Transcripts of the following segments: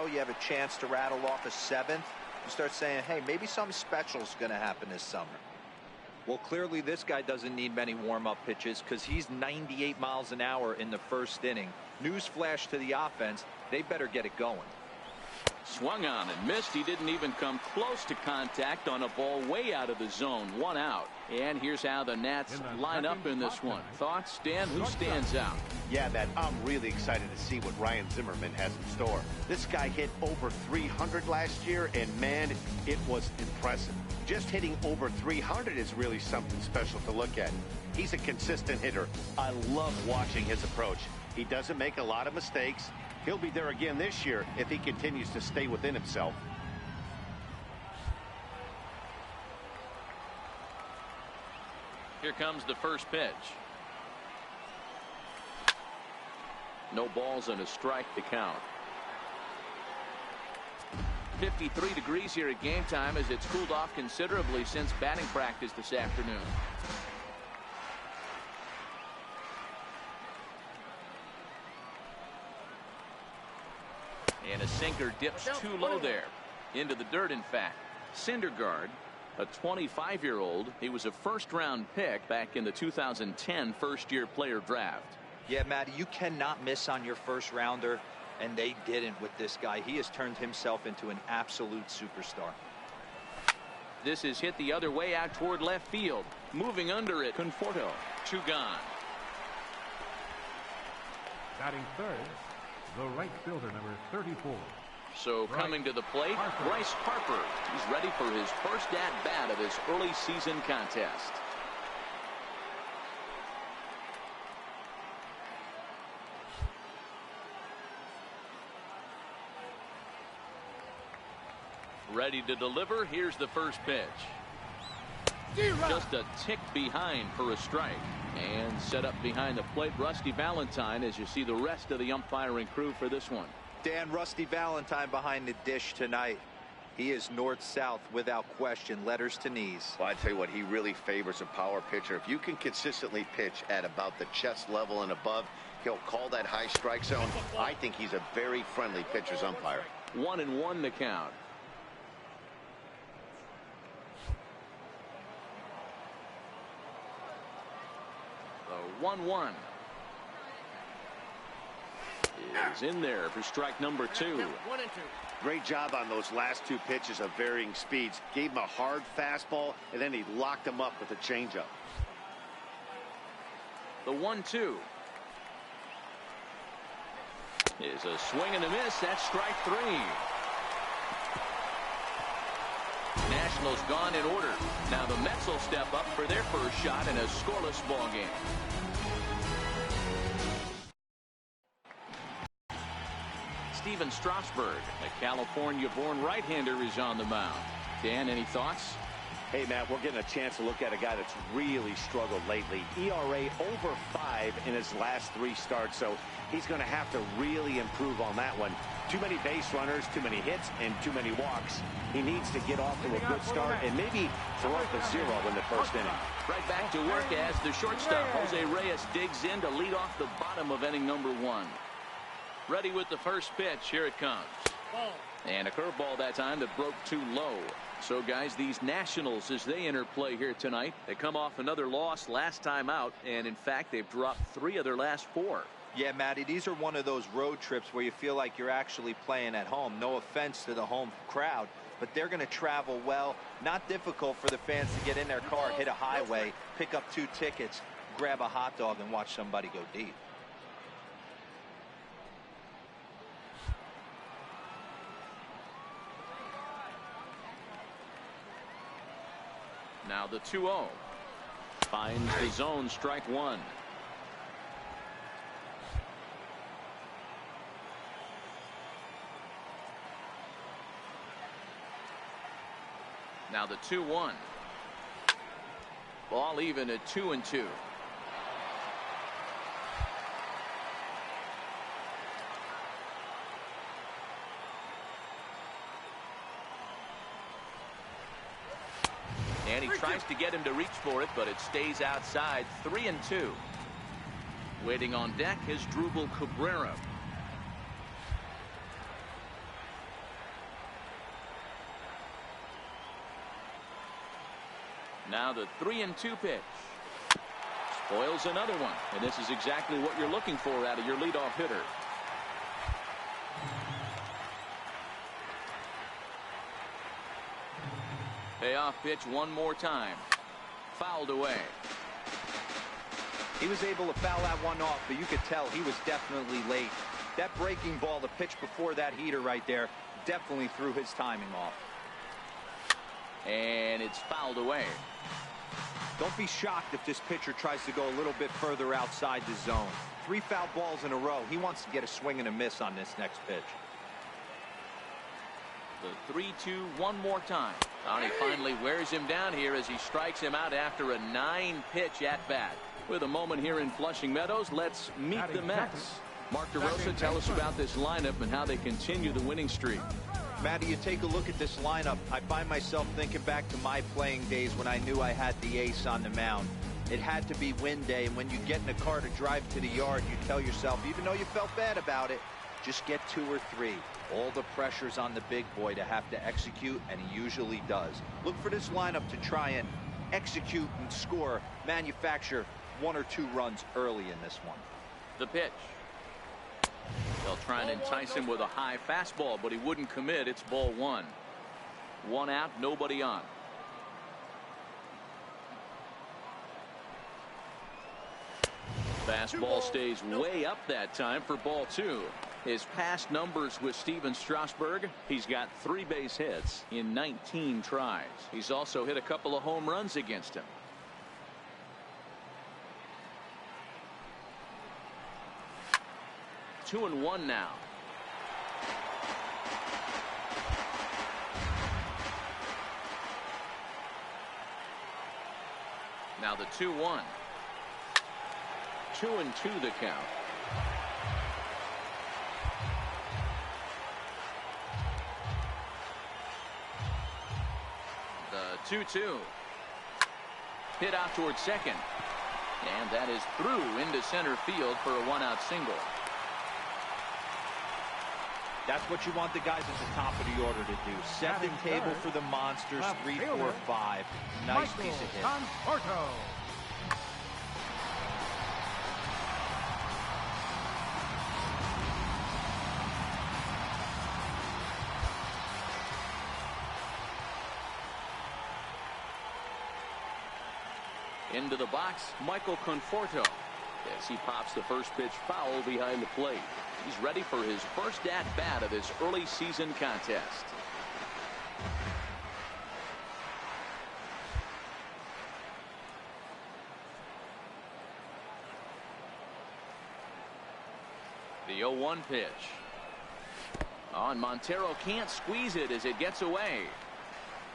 You have a chance to rattle off a seventh. You start saying, hey, maybe something special is going to happen this summer. Well, clearly this guy doesn't need many warm-up pitches because he's 98 miles an hour in the first inning. Newsflash to the offense, they better get it going. Swung on and missed. He didn't even come close to contact on a ball way out of the zone. 1 out. And here's how the Nats line up in this one. Thoughts, Dan? Who stands out? Yeah, Matt, I'm really excited to see what Ryan Zimmerman has in store. This guy hit over 300 last year, and man, it was impressive. Just hitting over 300 is really something special to look at. He's a consistent hitter. I love watching his approach. He doesn't make a lot of mistakes. He'll be there again this year if he continues to stay within himself. Here comes the first pitch. No balls and a strike to count. 53 degrees here at game time as it's cooled off considerably since batting practice this afternoon. And a sinker dips too low there. Into the dirt, in fact. Syndergaard, a 25-year-old. He was a first-round pick back in the 2010 first-year player draft. Yeah, Matty, you cannot miss on your first-rounder, and they didn't with this guy. He has turned himself into an absolute superstar. This is hit the other way out toward left field. Moving under it, Conforto. 2 gone. Batting third, the right fielder, number 34. So coming to the plate, Bryce Harper. He's ready for his first at-bat of this early season contest. Ready to deliver. Here's the first pitch. Just a tick behind for a strike. And set up behind the plate, Rusty Valentine, as you see the rest of the umpiring crew for this one. Dan, Rusty Valentine behind the dish tonight. He is north-south without question, letters to knees. Well, I tell you what, he really favors a power pitcher. If you can consistently pitch at about the chest level and above, he'll call that high strike zone. I think he's a very friendly pitcher's umpire. 1-1 the count. The 1-1 is in there for strike number 2. Great job on those last 2 pitches of varying speeds. Gave him a hard fastball, and then he locked him up with a changeup. The 1-2 is a swing and a miss. That's strike 3. Nationals gone in order. Now the Mets will step up for their first shot in a scoreless ball game. Steven Strasburg, a California-born right-hander, is on the mound. Dan, any thoughts? Hey, Matt, we're getting a chance to look at a guy that's really struggled lately. ERA over 5 in his last 3 starts, so he's going to have to really improve on that one. Too many base runners, too many hits, and too many walks. He needs to get off to a good start and maybe throw up a 0 in the first inning. Right back to work as the shortstop, Jose Reyes, digs in to lead off the bottom of inning number 1. Ready with the first pitch. Here it comes. And a curveball that time that broke too low. So, guys, these Nationals, as they enter play here tonight, they come off another loss last time out, and in fact, they've dropped 3 of their last 4. Yeah, Matty, these are one of those road trips where you feel like you're actually playing at home. No offense to the home crowd, but they're going to travel well. Not difficult for the fans to get in their car, hit a highway, pick up 2 tickets, grab a hot dog, and watch somebody go deep. Now the 2-0 finds the zone, strike 1. Now the 2-1. Ball even at 2-2. And he tries to get him to reach for it, but it stays outside. 3-2. Waiting on deck is Drupal Cabrera. Now the 3-2 pitch. Spoils another one, and this is exactly what you're looking for out of your leadoff hitter. Payoff pitch one more time. Fouled away. He was able to foul that one off, but you could tell he was definitely late. That breaking ball, the pitch before that heater right there, definitely threw his timing off. And it's fouled away. Don't be shocked if this pitcher tries to go a little bit further outside the zone. 3 foul balls in a row. He wants to get a swing and a miss on this next pitch. The 3-2 one more time. And he finally wears him down here as he strikes him out after a 9-pitch at bat. With a moment here in Flushing Meadows, let's meet the Mets. Mark DeRosa, tell us about this lineup and how they continue the winning streak. Matty, you take a look at this lineup. I find myself thinking back to my playing days when I knew I had the ace on the mound. It had to be win day, and when you get in a car to drive to the yard, you tell yourself, even though you felt bad about it, just get 2 or 3. All the pressure's on the big boy to have to execute, and he usually does. Look for this lineup to try and execute and score, manufacture 1 or 2 runs early in this one. The pitch. They'll try and entice him with a high fastball, but he wouldn't commit. It's ball 1. 1 out, nobody on. Fastball stays way up that time for ball 2. His past numbers with Steven Strasburg, he's got 3 base hits in 19 tries. He's also hit a couple of home runs against him. 2-1 now. Now the 2-1. 2-2 the count. The 2-2. Hit out towards second. And that is through into center field for a 1-out single. That's what you want the guys at the top of the order to do. Set the table for the monsters. 3, 4, 5. Nice piece of hit. Into the box, Michael Conforto. As he pops the first pitch foul behind the plate. He's ready for his first at-bat of this early season contest. The 0-1 pitch. Oh, and Montero can't squeeze it as it gets away.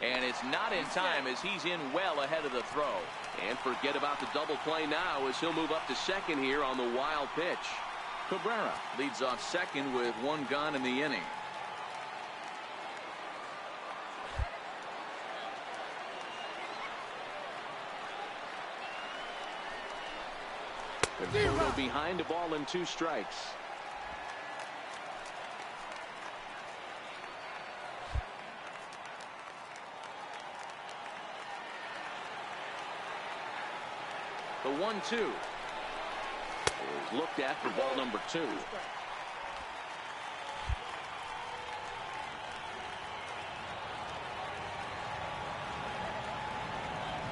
And it's not in time as he's in well ahead of the throw. And forget about the double play now as he'll move up to second here on the wild pitch. Cabrera leads off second with 1 gone in the inning. Conforto behind a ball and 2 strikes. The 1-2 is looked at for ball number 2.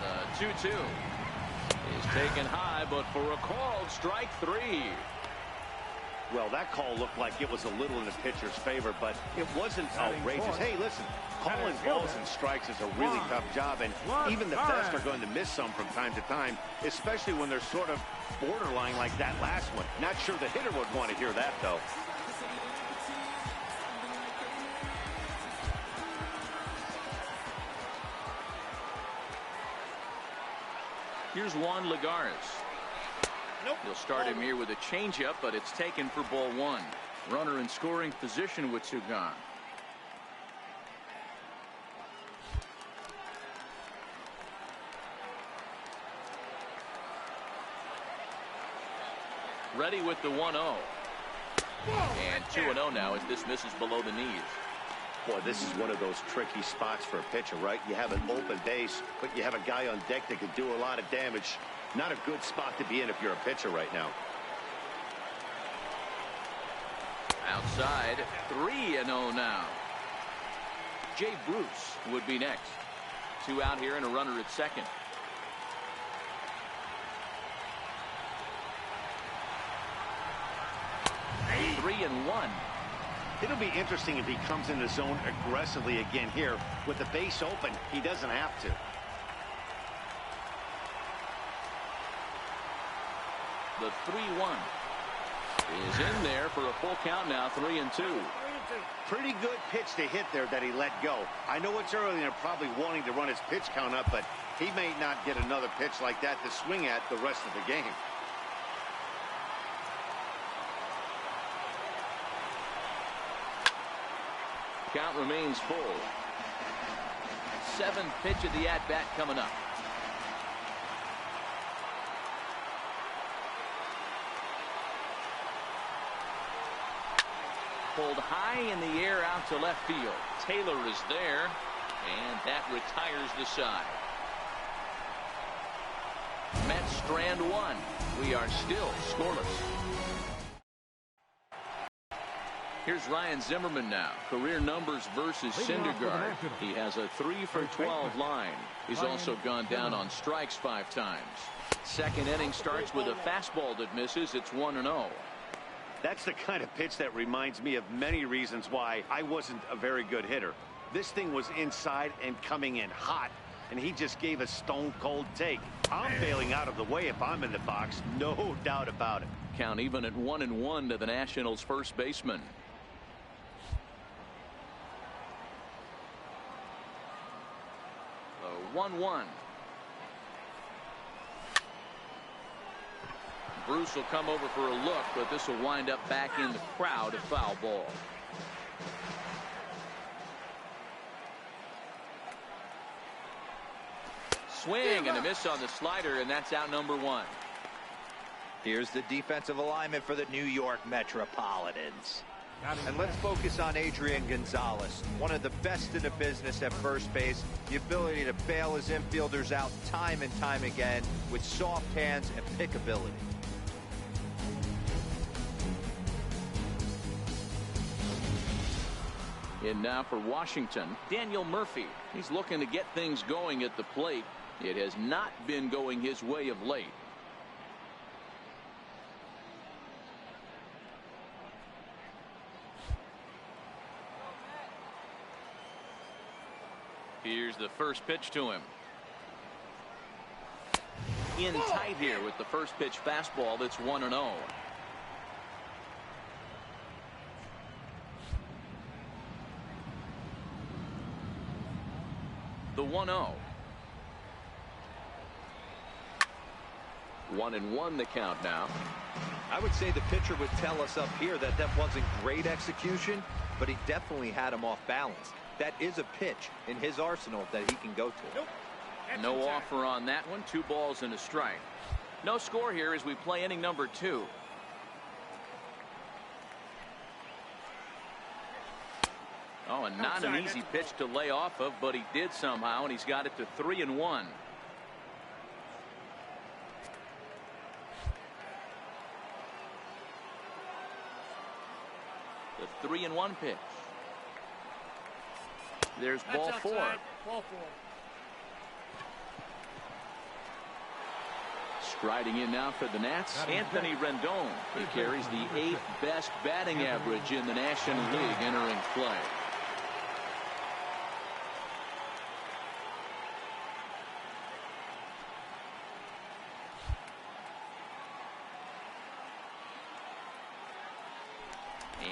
The 2-2 is taken high, but for a called strike 3. Well, that call looked like it was a little in the pitcher's favor, but it wasn't outrageous. Hey, listen, calling balls and strikes is a really tough job, and even the best are going to miss some from time to time, especially when they're sort of borderline like that last one. Not sure the hitter would want to hear that, though. Here's Juan Lagares. He'll start him here with a changeup, but it's taken for ball 1. Runner in scoring position with 2 gone. Ready with the 1-0. And 2-0 now as this misses below the knees. Boy, this is one of those tricky spots for a pitcher, right? You have an open base, but you have a guy on deck that could do a lot of damage. Not a good spot to be in if you're a pitcher right now. Outside, 3-0 now. Jay Bruce would be next. 2 out here and a runner at second. 3-1. It'll be interesting if he comes in the zone aggressively again here. With the base open, he doesn't have to. The 3-1 is in there for a full count now. 3-2. Pretty good pitch to hit there that he let go. I know it's early and they're probably wanting to run his pitch count up, but he may not get another pitch like that to swing at the rest of the game. Count remains full. 7th pitch of the at-bat coming up. Pulled high in the air out to left field. Taylor is there, and that retires the side. Mets strand 1. We are still scoreless. Here's Ryan Zimmerman now. Career numbers versus Syndergaard. He has a 3 for 12 line. He's also gone down on strikes 5 times. Second inning starts with a fastball that misses. It's 1-0. That's the kind of pitch that reminds me of many reasons why I wasn't a very good hitter. This thing was inside and coming in hot, and he just gave a stone-cold take. I'm bailing out of the way if I'm in the box, no doubt about it. Count even at 1-1 to the Nationals' first baseman. The 1-1. Bruce will come over for a look, but this will wind up back in the crowd, a foul ball. Swing and a miss on the slider, and that's out number 1. Here's the defensive alignment for the New York Metropolitans. And let's focus on Adrian Gonzalez, one of the best in the business at first base. The ability to bail his infielders out time and time again with soft hands and pickability. And now for Washington, Daniel Murphy. He's looking to get things going at the plate. It has not been going his way of late. Here's the first pitch to him. In tight here with the first pitch fastball. That's 1-0. The 1-0. 1-1 the count now. I would say the pitcher would tell us up here that that wasn't great execution, but he definitely had him off balance. That is a pitch in his arsenal that he can go to. No offer on that one. 2 balls and a strike. No score here as we play inning number 2. Oh, and not an easy pitch to lay off of, but he did somehow, and he's got it to 3-1. The 3-1 pitch. There's ball 4. Striding in now for the Nats, Anthony Rendon. He carries the 8th best batting average in the National League entering play.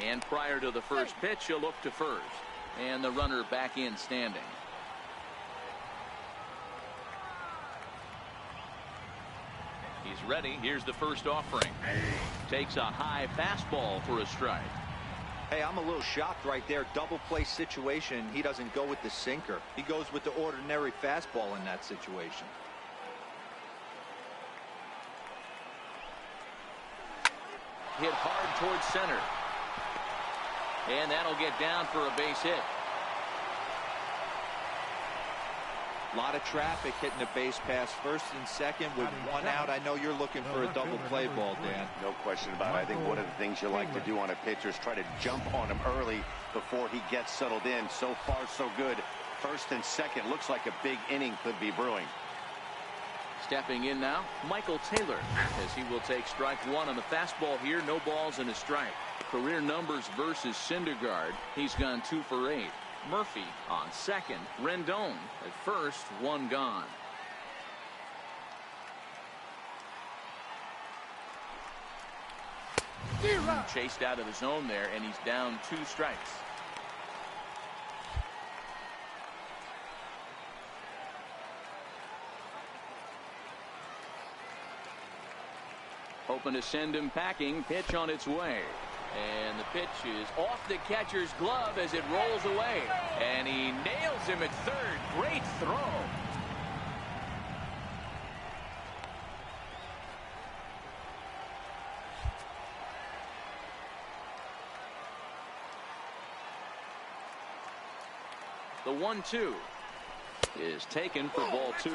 And prior to the first pitch, he'll look to first. And the runner back in standing. He's ready. Here's the first offering. Takes a high fastball for a strike. Hey, I'm a little shocked right there. Double play situation. He doesn't go with the sinker. He goes with the ordinary fastball in that situation. Hit hard towards center. And that'll get down for a base hit. lot of traffic hitting the base pass first and second with one out. I know you're looking for a double play ball, Dan. No question about it. I think one of the things you like to do on a pitcher is try to jump on him early before he gets settled in. So far, so good. First and second, looks like a big inning could be brewing. Stepping in now, Michael Taylor, as he will take strike one on the fastball here. No balls and a strike. Career numbers versus Syndergaard. He's gone 2 for 8. Murphy on second. Rendon at first. One gone. Chased out of the zone there, and he's down 2 strikes. Hoping to send him packing. Pitch on its way. And the pitch is off the catcher's glove as it rolls away. And he nails him at third. Great throw. The 1-2 is taken for ball 2.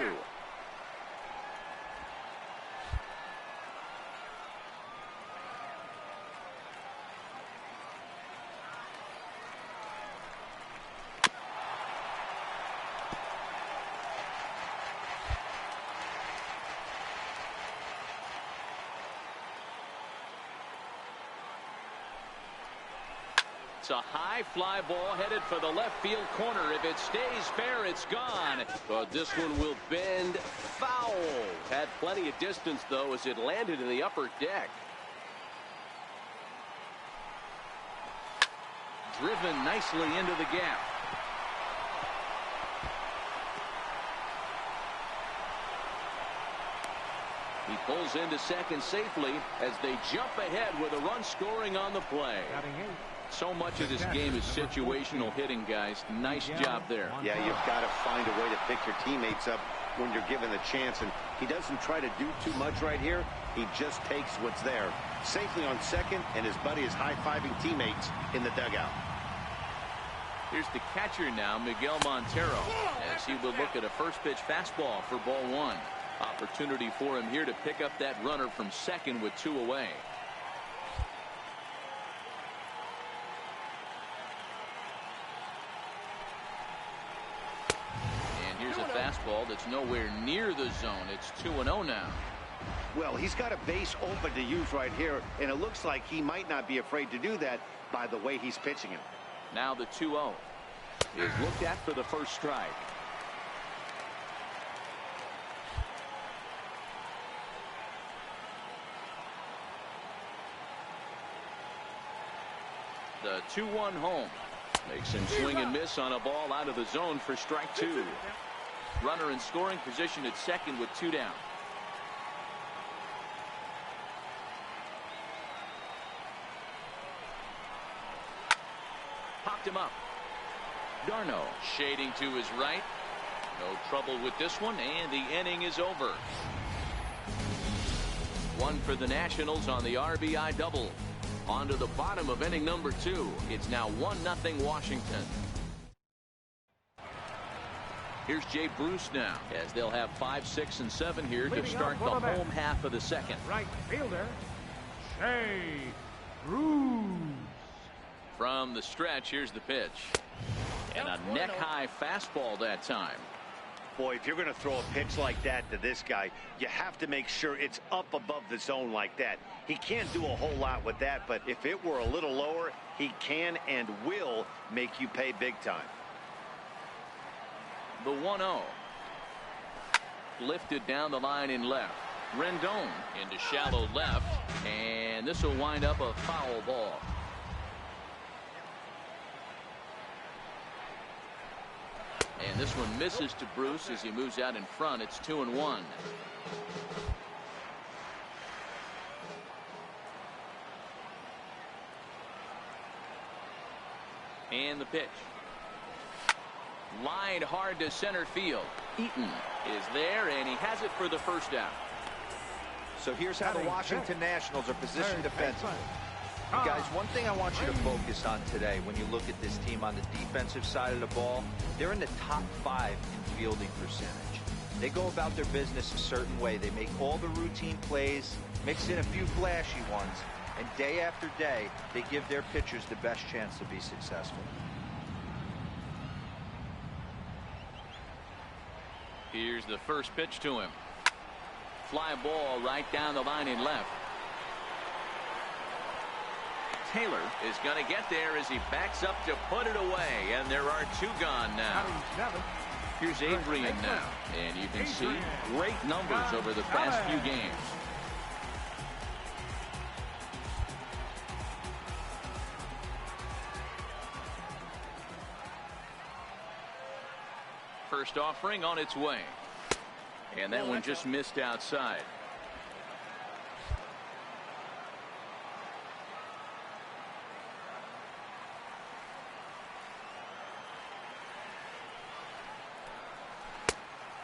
It's a high fly ball headed for the left field corner. If it stays fair, it's gone. But this one will bend foul. Had plenty of distance, though, as it landed in the upper deck. Driven nicely into the gap. He pulls into second safely as they jump ahead with a run scoring on the play. So much of this game is situational hitting, guys. Nice job there. Yeah, you've got to find a way to pick your teammates up when you're given the chance, and he doesn't try to do too much right here. He just takes what's there. Safely on second, and his buddy is high-fiving teammates in the dugout. Here's the catcher now, Miguel Montero, as he will look at a first pitch fastball for ball 1. Opportunity for him here to pick up that runner from second with 2 away. Fastball that's nowhere near the zone. It's 2-0 now. Well, he's got a base open to use right here, and it looks like he might not be afraid to do that by the way he's pitching him. Now the 2-0 is looked at for the first strike. The 2-1 home makes him swing and miss on a ball out of the zone for strike 2. Runner in scoring position at second with 2 down. Popped him up. Darno shading to his right. No trouble with this one, and the inning is over. 1 for the Nationals on the RBI double. On to the bottom of inning number 2. It's now 1-0 Washington. Here's Jay Bruce now, as they'll have 5, 6, and 7 here to start the home half of the second. Right fielder, Jay Bruce. From the stretch, here's the pitch. And a neck-high fastball that time. Boy, if you're going to throw a pitch like that to this guy, you have to make sure it's up above the zone like that. He can't do a whole lot with that, but if it were a little lower, he can and will make you pay big time. The 1-0. Lifted down the line in left. Rendon into shallow left. And this will wind up a foul ball. And this one misses to Bruce as he moves out in front. It's 2-1. And the pitch. Lined hard to center field. Eaton is there, and he has it for the first out. So here's how the Washington Nationals are positioned defensively. Guys, one thing I want you to focus on today when you look at this team on the defensive side of the ball, they're in the top 5 in fielding percentage. They go about their business a certain way. They make all the routine plays, mix in a few flashy ones, and day after day, they give their pitchers the best chance to be successful. Here's the first pitch to him. Fly ball right down the line in left. Taylor is going to get there as he backs up to put it away, and there are 2 gone now. Here's Adrian now, and you can see great numbers over the past few games. First offering on its way, and that one just missed outside.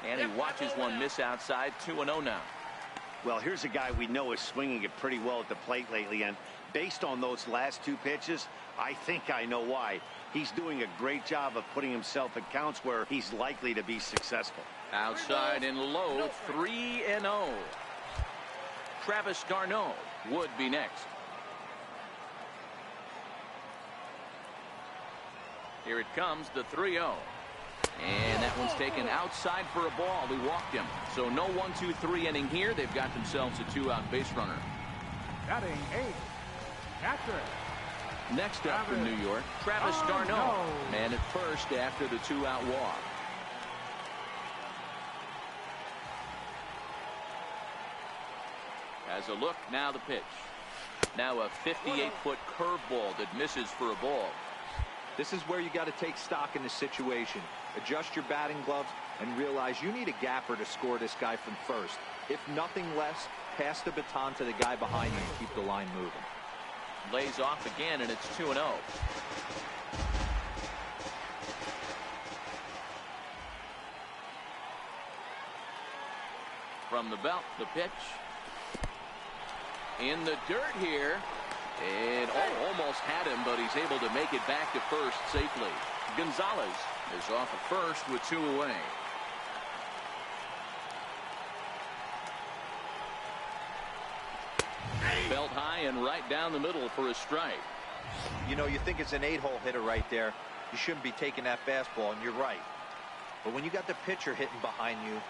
And he watches one miss outside. 2-0 now. Well, here's a guy we know is swinging it pretty well at the plate lately, and based on those last 2 pitches, I think I know why. He's doing a great job of putting himself in counts where he's likely to be successful. Outside and low, 3-0. Travis d'Arnaud would be next. Here it comes, the 3-0. And that one's taken outside for a ball. They walked him. So no 1-2-3 inning here. They've got themselves a 2-out base runner. Batting 8th, catcher. Next up for New York, Travis d'Arnaud. Man at first after the 2-out walk. As a look, now the pitch. Now a 58-foot curveball that misses for a ball. This is where you got to take stock in the situation. Adjust your batting gloves and realize you need a gapper to score this guy from first. If nothing less, pass the baton to the guy behind you and keep the line moving. Lays off again, and it's 2-0. From the belt, the pitch. In the dirt here. And almost had him, but he's able to make it back to first safely. Gonzalez is off at first with 2 away. Belt high and right down the middle for a strike. You know, you think it's an 8-hole hitter right there. You shouldn't be taking that fastball, and you're right. But when you got the pitcher hitting behind you,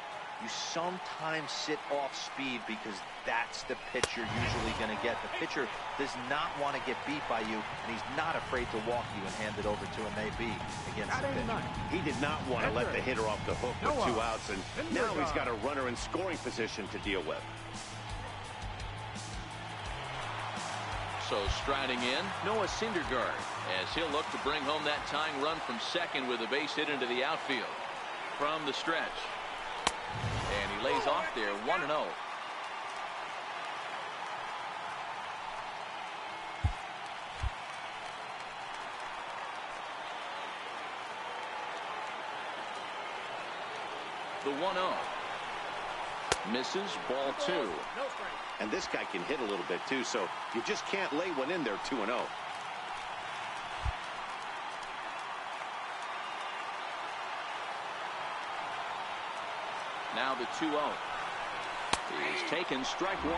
you sometimes sit off speed because that's the pitch you're usually going to get. The pitcher does not want to get beat by you, and he's not afraid to walk you and hand it over to an AB against the pitcher. He did not want to let the hitter off the hook with 2 outs, and now he's got a runner in scoring position to deal with. So striding in, Noah Syndergaard, as he'll look to bring home that tying run from second with a base hit into the outfield. From the stretch. And he lays off there, 1-0. The 1-0. Misses, ball 2. And this guy can hit a little bit too, so you just can't lay one in there 2-0. Now the 2-0. He's taken strike 1.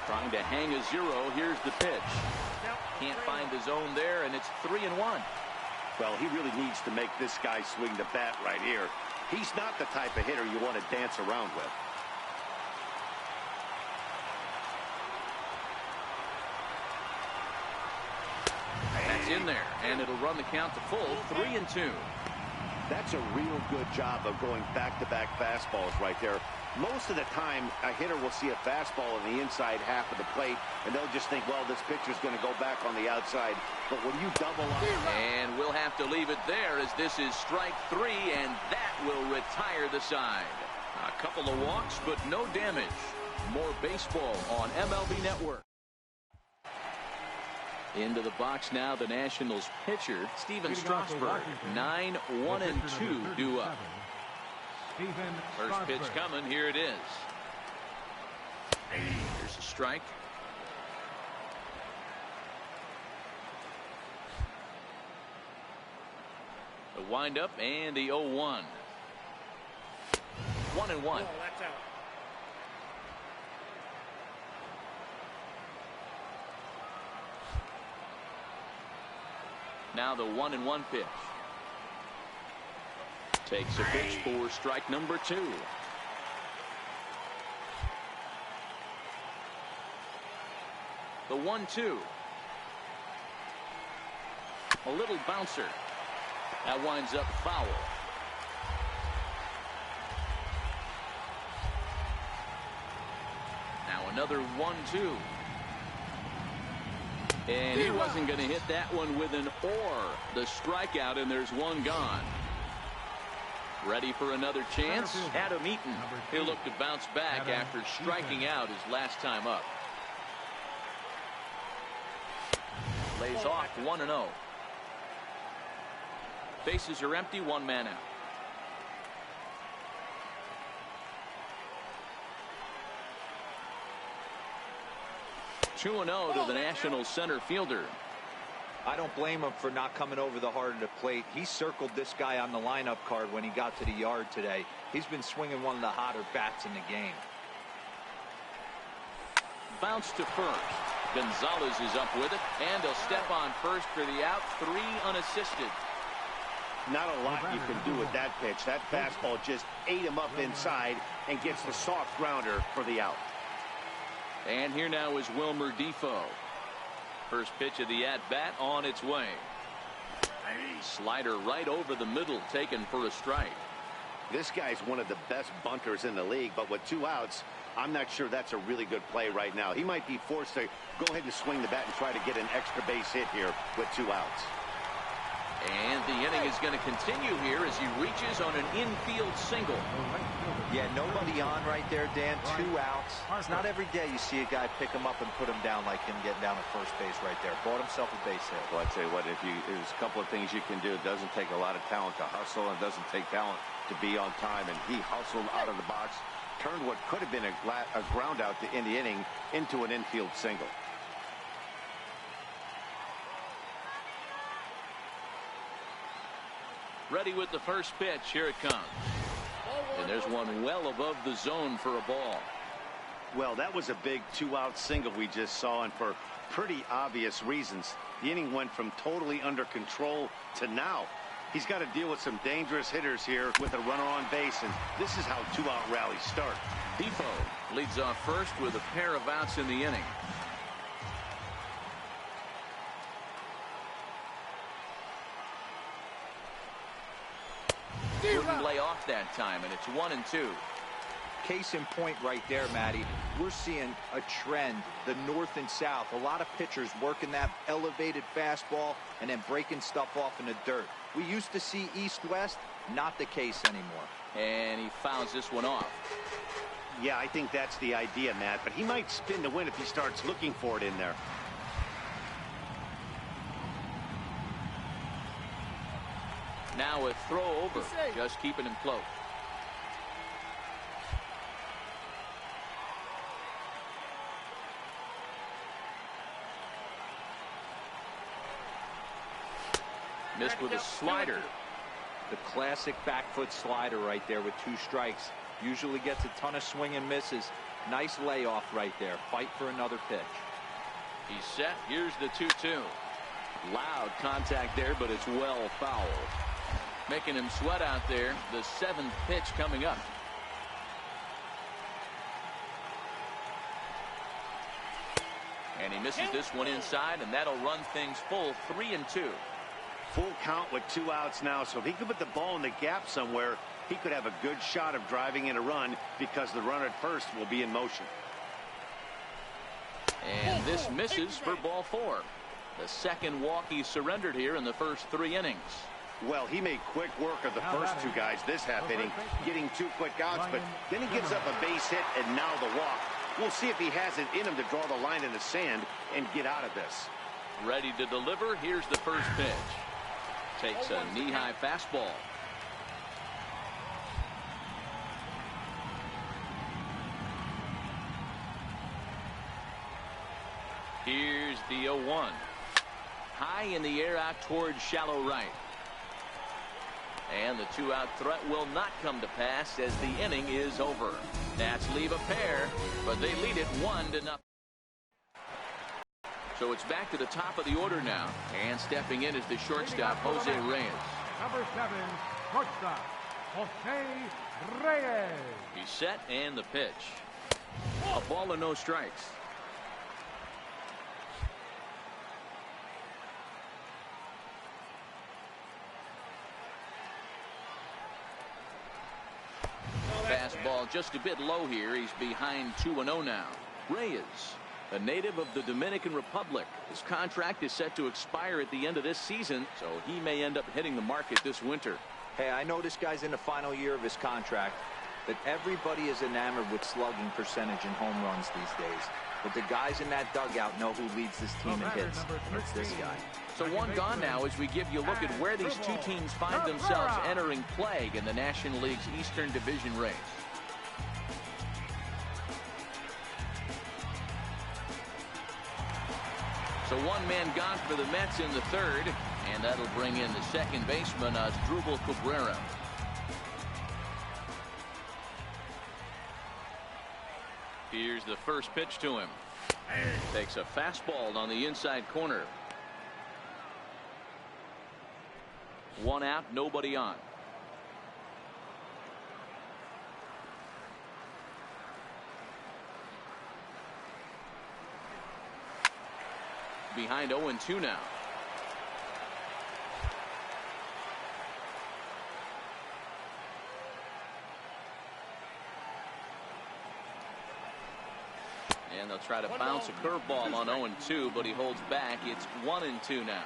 Trying to hang a 0. Here's the pitch. Can't find the zone there, and it's 3-1. Well, he really needs to make this guy swing the bat right here. He's not the type of hitter you want to dance around with. That's in there, and it'll run the count to full, 3-2. That's a real good job of going back-to-back fastballs right there. Most of the time, a hitter will see a fastball in the inside half of the plate, and they'll just think, well, this pitcher's going to go back on the outside. But when you double up... And we'll have to leave it there as this is strike 3, and that will retire the side. A couple of walks, but no damage. More baseball on MLB Network. Into the box now, the Nationals pitcher, Steven Strasburg. 9-1-2 due up. First pitch coming. Here it is. Here's a strike. The windup and the 0-1. 1-1. That's out. Now the 1-1 pitch. Takes a pitch for strike number 2. The 1-2. A little bouncer. That winds up foul. Now another 1-2. And he wasn't going to hit that one with an or. The strikeout, and there's one gone. Ready for another chance? Adam Eaton. He'll look to bounce back after striking out his last time up. Lays off 1-0. Bases are empty, one man out. 2-0 to the Nationals center fielder. I don't blame him for not coming over the heart of the plate. He circled this guy on the lineup card when he got to the yard today. He's been swinging one of the hotter bats in the game. Bounce to first. Gonzalez is up with it, and he'll step on first for the out. 3 unassisted. Not a lot you can do with that pitch. That fastball just ate him up inside and gets the soft grounder for the out. And here now is Wilmer Defoe. First pitch of the at-bat on its way. Slider right over the middle, taken for a strike. This guy's one of the best bunters in the league, but with 2 outs, I'm not sure that's a really good play right now. He might be forced to go ahead and swing the bat and try to get an extra base hit here with 2 outs. And the inning is going to continue here as he reaches on an infield single. Yeah, nobody on right there, Dan. 2 outs. It's not every day you see a guy pick him up and put him down like him getting down to first base right there. Bought himself a base hit. Well, I tell you what, there's a couple of things you can do. It doesn't take a lot of talent to hustle, and it doesn't take talent to be on time. And he hustled out of the box, turned what could have been a ground out in the inning into an infield single. Ready with the first pitch. Here it comes. And there's one well above the zone for a ball. Well, that was a big 2-out single we just saw, and for pretty obvious reasons. The inning went from totally under control to now. He's got to deal with some dangerous hitters here with a runner on base, and this is how 2-out rallies start. Defoe leads off first with a pair of outs in the inning. Wouldn't lay off that time, and it's 1-2. Case in point right there, Matty. We're seeing a trend, the north and south. A lot of pitchers working that elevated fastball and then breaking stuff off in the dirt. We used to see east-west, not the case anymore. And he fouls this one off. Yeah, I think that's the idea, Matt, but he might spin the win if he starts looking for it in there. Now a throw over, just keeping him close. Missed with a slider. The classic back foot slider right there with 2 strikes. Usually gets a ton of swing and misses. Nice layoff right there. Fight for another pitch. He's set. Here's the 2-2. Loud contact there, but it's well fouled. Making him sweat out there. The 7th pitch coming up. And he misses this one inside, and that'll run things full 3-2. Full count with 2 outs now, so if he could put the ball in the gap somewhere, he could have a good shot of driving in a run because the runner at first will be in motion. And this misses for ball 4. The second walk he surrendered here in the first 3 innings. Well, he made quick work of the first 2 guys this half inning, getting 2 quick outs, but then he gives up a base hit and now the walk. We'll see if he has it in him to draw the line in the sand and get out of this. Ready to deliver. Here's the first pitch. Takes a knee-high fastball. Here's the 0-1. High in the air out towards shallow right. And the 2-out threat will not come to pass as the inning is over. Nats leave a pair, but they lead it 1-0. So it's back to the top of the order now. And stepping in is the shortstop, Jose Reyes. Number 7, shortstop, Jose Reyes. He's set and the pitch. A ball and no strikes. Fastball just a bit low here. He's behind 2-0 now. Reyes, a native of the Dominican Republic. His contract is set to expire at the end of this season, so he may end up hitting the market this winter. Hey, I know this guy's in the final year of his contract, but everybody is enamored with slugging percentage and home runs these days. But the guys in that dugout know who leads this team in hits, and it's this guy. So one gone now as we give you a look at where these two teams find themselves entering play in the National League's Eastern Division race. So one man gone for the Mets in the third, and that'll bring in the second baseman, Asdrubal Cabrera. Here's the first pitch to him. Takes a fastball on the inside corner. 1 out, nobody on. Behind 0-2 now. And they'll try to bounce a curveball on 0-2, but he holds back. It's 1-2 now.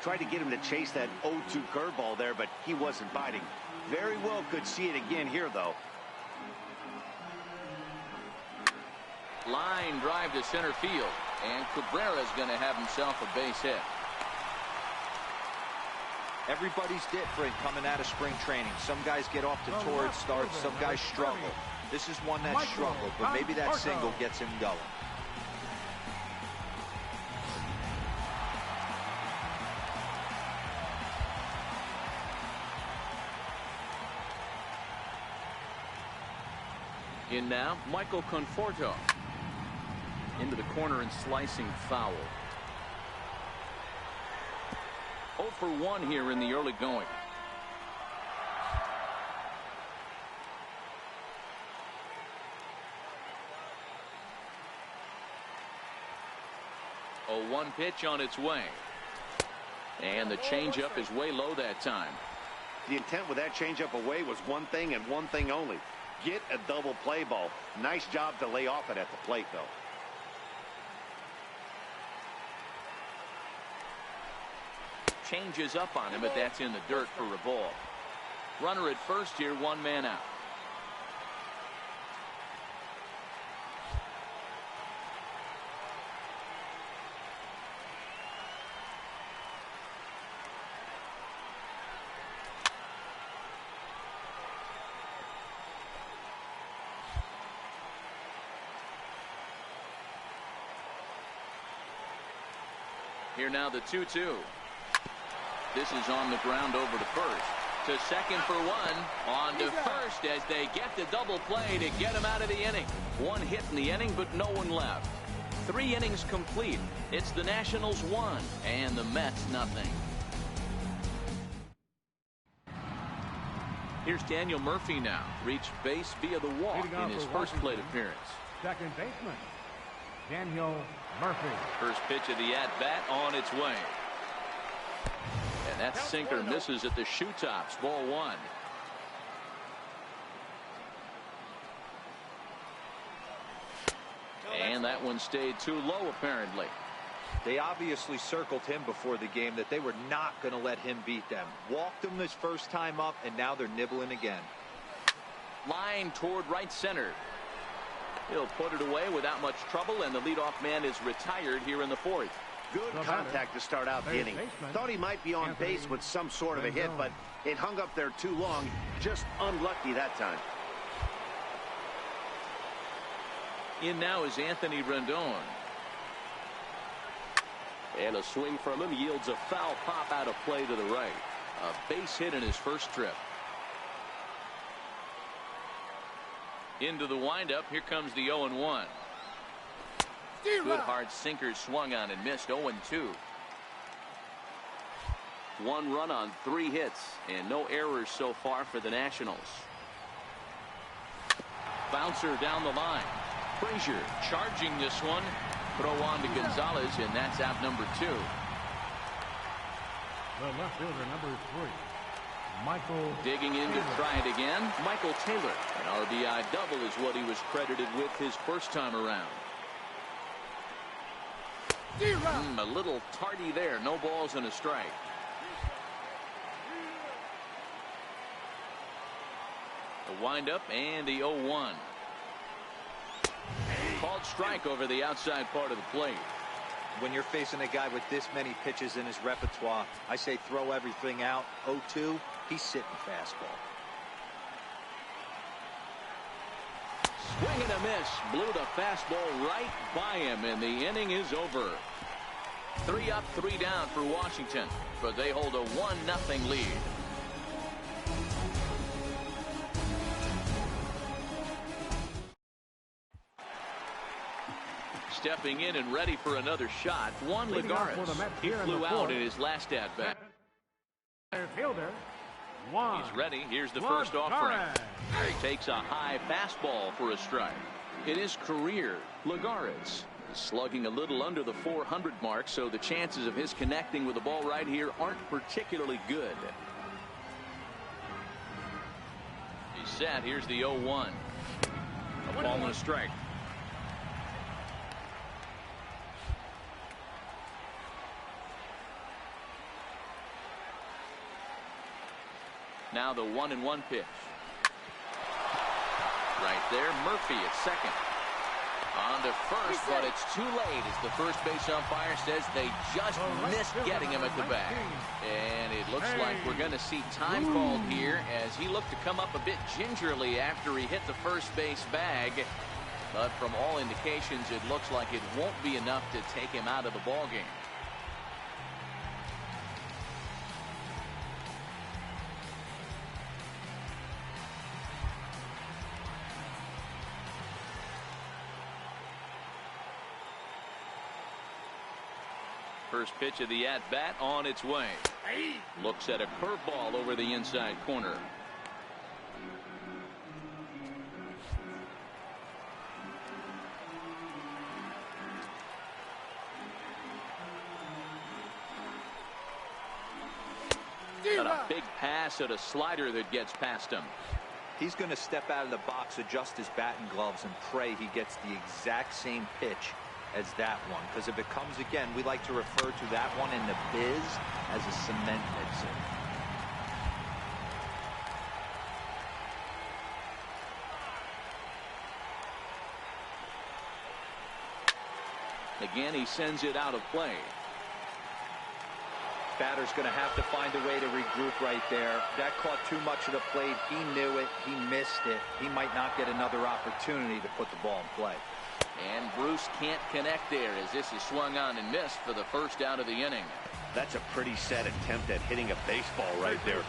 Tried to get him to chase that 0-2 curveball there, but he wasn't biting. Very well could see it again here, though. Line drive to center field, and Cabrera's going to have himself a base hit. Everybody's different coming out of spring training. Some guys get off to torrid starts, some guys struggle. This is one that struggled, but maybe that single gets him going. In now, Michael Conforto. Into the corner and slicing foul. 0 for 1 here in the early going. A 1 pitch on its way. And the changeup is way low that time. The intent with that changeup away was one thing and one thing only. Get a double play ball. Nice job to lay off it at the plate, though. Changes up on him, but that's in the dirt for a ball. Runner at first here, 1 man out. Here now the 2-2. This is on the ground over to first. To second for 1. On to first as they get the double play to get him out of the inning. 1 hit in the inning, but no one left. 3 innings complete. It's the Nationals 1 and the Mets nothing. Here's Daniel Murphy now. Reached base via the walk in his first plate appearance. Second baseman, Daniel Murphy. First pitch of the at-bat on its way. And that sinker misses at the shoe tops. Ball 1. And that one stayed too low, apparently. They obviously circled him before the game that they were not going to let him beat them. Walked him his first time up, and now they're nibbling again. Line toward right center. He'll put it away without much trouble, and the leadoff man is retired here in the 4th. Good contact to start out the inning. Thought he might be on base with some sort of a hit, but it hung up there too long. Just unlucky that time. In now is Anthony Rendon. And a swing from him yields a foul pop out of play to the right. A base hit in his first trip. Into the windup. Here comes the 0-1. Good hard sinker swung on and missed. 0-2. 1 run on 3 hits and no errors so far for the Nationals. Bouncer down the line. Frazier charging this one. Throw on to Gonzalez, and that's out number 2. The left fielder, number 3, Michael. Digging in to try it again, Michael Taylor. An RBI double is what he was credited with his first time around. A little tardy there. No balls and a strike. The windup and the 0-1. Called strike over the outside part of the plate. When you're facing a guy with this many pitches in his repertoire, I say throw everything out. 0-2, he's sitting fastball. Swing and a miss. Blew the fastball right by him, and the inning is over. 3 up, 3 down for Washington, but they hold a 1-0 lead. Stepping in and ready for another shot, Juan Lagares. He flew out in his last at-bat. Fielder, Juan. He's ready. Here's the first offering. He takes a high fastball for a strike. In his career, Lagares is slugging a little under the 400 mark, so the chances of his connecting with the ball right here aren't particularly good. He's set. Here's the 0-1. A ball and a strike. Now the 1-1 pitch. Right there, Murphy at second. On to first, but it's too late as the first base umpire says they just missed getting him at the bag. And it looks like we're going to see time called here as he looked to come up a bit gingerly after he hit the first base bag. But from all indications, it looks like it won't be enough to take him out of the ball game. First pitch of the at-bat on its way. Looks at a curveball over the inside corner. And a big pass at a slider that gets past him. He's going to step out of the box, adjust his batting gloves, and pray he gets the exact same pitch as that one, because if it comes again, we like to refer to that one in the biz as a cement mixer. Again, he sends it out of play. Batter's going to have to find a way to regroup right there. That caught too much of the plate. He knew it. He missed it. He might not get another opportunity to put the ball in play. And Bruce can't connect there as this is swung on and missed for the first out of the inning. That's a pretty sad attempt at hitting a baseball right there.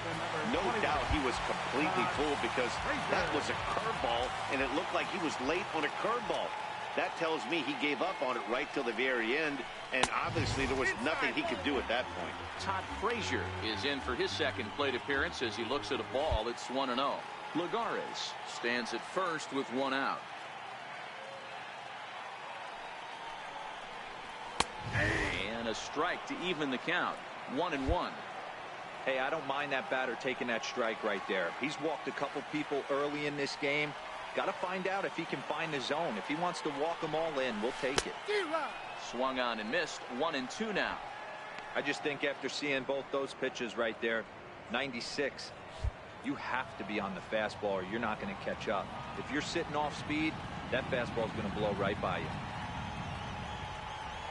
No doubt he was completely fooled because that was a curveball and it looked like he was late on a curveball. That tells me he gave up on it right till the very end, and obviously there was nothing he could do at that point. Todd Frazier is in for his second plate appearance as he looks at a ball. It's 1-0. Lagares stands at first with 1 out. And a strike to even the count. 1-1. Hey, I don't mind that batter taking that strike right there. He's walked a couple people early in this game. Got to find out if he can find the zone. If he wants to walk them all in, we'll take it. Swung on and missed. 1-2 now. I just think after seeing both those pitches right there, 96, you have to be on the fastball or you're not going to catch up. If you're sitting off speed, that fastball is going to blow right by you.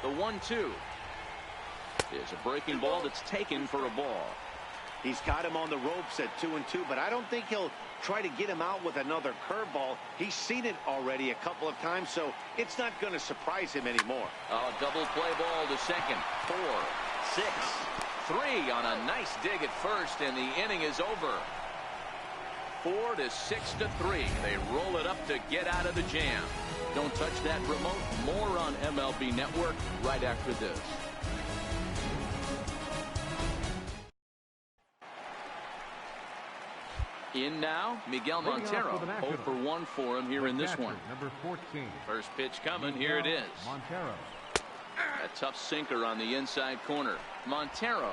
The 1-2 is a breaking ball that's taken for a ball. He's got him on the ropes at 2-2, but I don't think he'll try to get him out with another curveball. He's seen it already a couple of times, so it's not going to surprise him anymore. Oh, double play ball to second. 4, 6, 3 on a nice dig at first, and the inning is over. 4 to 6 to 3. They roll it up to get out of the jam. Don't touch that remote. More on MLB Network right after this. In now, Miguel Montero. 0 for 1 for him here in this one. Number 14. First pitch coming. Here it is. Montero. A tough sinker on the inside corner. Montero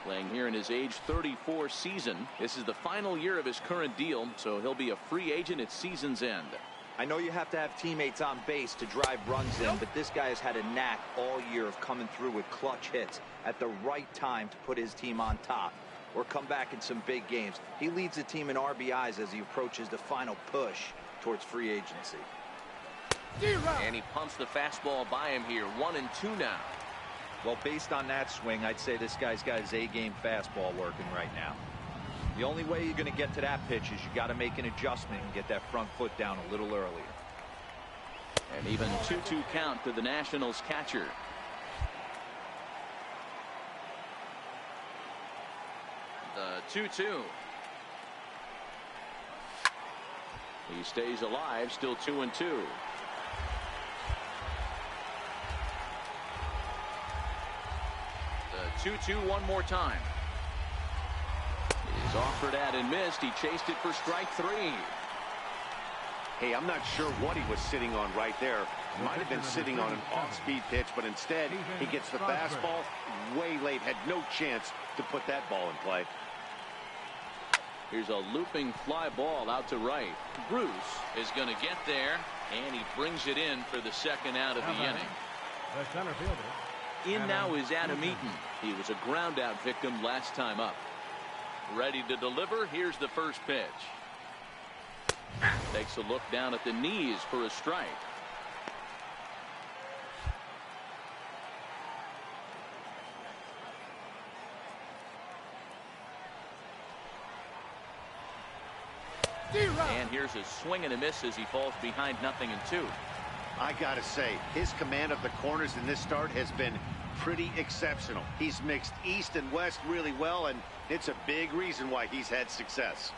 playing here in his age 34 season. This is the final year of his current deal, so he'll be a free agent at season's end. I know you have to have teammates on base to drive runs in, but this guy has had a knack all year of coming through with clutch hits at the right time to put his team on top or come back in some big games. He leads the team in RBIs as he approaches the final push towards free agency. And he pumps the fastball by him here. 1-2 now. Well, based on that swing, I'd say this guy's got his A-game fastball working right now. The only way you're going to get to that pitch is you got to make an adjustment and get that front foot down a little earlier. And even 2-2 count to the Nationals catcher. The 2-2. He stays alive, still 2-2. The 2-2 one more time. He's offered at and missed. He chased it for strike 3. Hey, I'm not sure what he was sitting on right there. Might have been sitting on an off-speed pitch, but instead he gets the fastball way late. Had no chance to put that ball in play. Here's a looping fly ball out to right. Bruce is going to get there, and he brings it in for the second out of the inning. The center fielder. In now is Adam Eaton. He was a ground out victim last time up. Ready to deliver. Here's the first pitch. Takes a look down at the knees for a strike. And here's a swing and a miss as he falls behind 0-2. I gotta say, his command of the corners in this start has been pretty exceptional. He's mixed east and west really well, and it's a big reason why he's had success.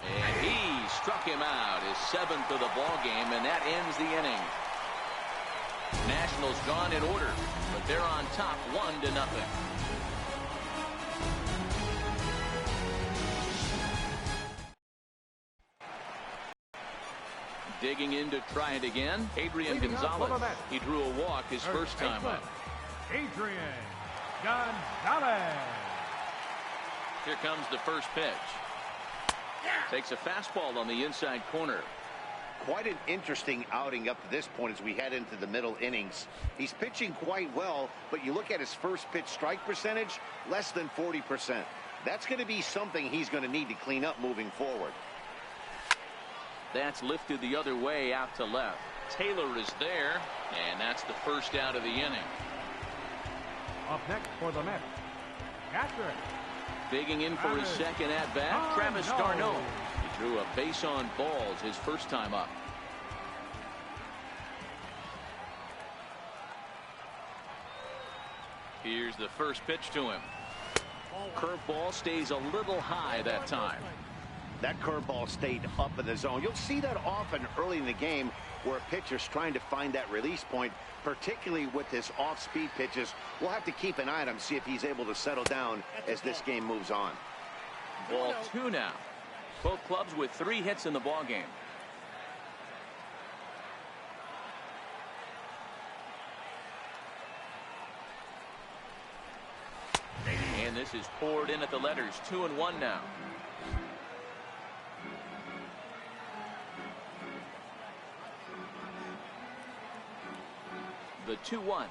And he struck him out, his 7th of the ball game, and that ends the inning. Nationals gone in order, but they're on top 1-0. Digging in to try it again, Adrian Gonzalez. He drew a walk his first time up. Adrian Gonzalez. Here comes the first pitch. Takes a fastball on the inside corner. Quite an interesting outing up to this point as we head into the middle innings. He's pitching quite well, but you look at his first pitch strike percentage, less than 40%. That's going to be something he's going to need to clean up moving forward. That's lifted the other way out to left. Taylor is there, and that's the first out of the inning. Up next for the Mets, catcher. Digging in for his second at-bat, Travis d'Arnaud. He drew a base on balls his first time up. Here's the first pitch to him. Curveball stays a little high that time. That curveball stayed up in the zone. You'll see that often early in the game where a pitcher's trying to find that release point, particularly with his off-speed pitches. We'll have to keep an eye on him, see if he's able to settle down as this game moves on. Ball 2 now. Both clubs with 3 hits in the ball game. And this is poured in at the letters. 2-1 now. The 2-1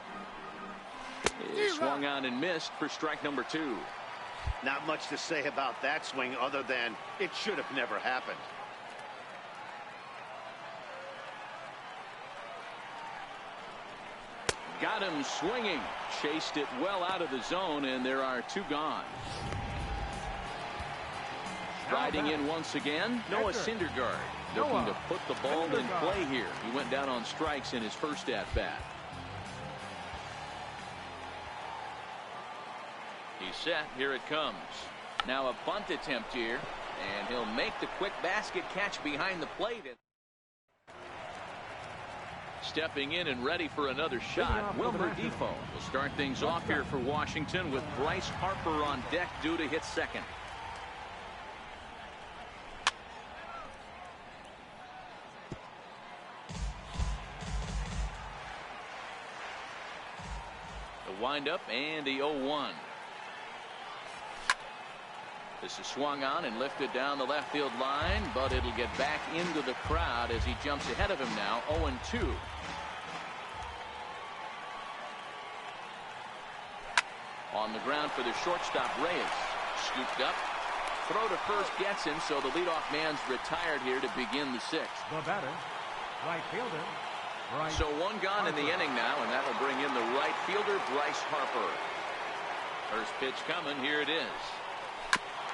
is swung on and missed for strike number 2. Not much to say about that swing other than it should have never happened. Got him swinging. Chased it well out of the zone, and there are 2 gone. Striding in once again, Noah Syndergaard, looking to put the ball in play here. He went down on strikes in his first at-bat. He's set. Here it comes. Now a bunt attempt here, and he'll make the quick basket catch behind the plate. Stepping in and ready for another shot, Wilmer Defoe will start things off here for Washington with Bryce Harper on deck due to hit second. The windup and the 0-1. This is swung on and lifted down the left field line, but it'll get back into the crowd as he jumps ahead of him now. 0-2. On the ground for the shortstop, Reyes. Scooped up. Throw to first gets him, so the leadoff man's retired here to begin the sixth. The batter, right fielder. So one gone in the inning now, and that will bring in the right fielder, Bryce Harper. First pitch coming. Here it is.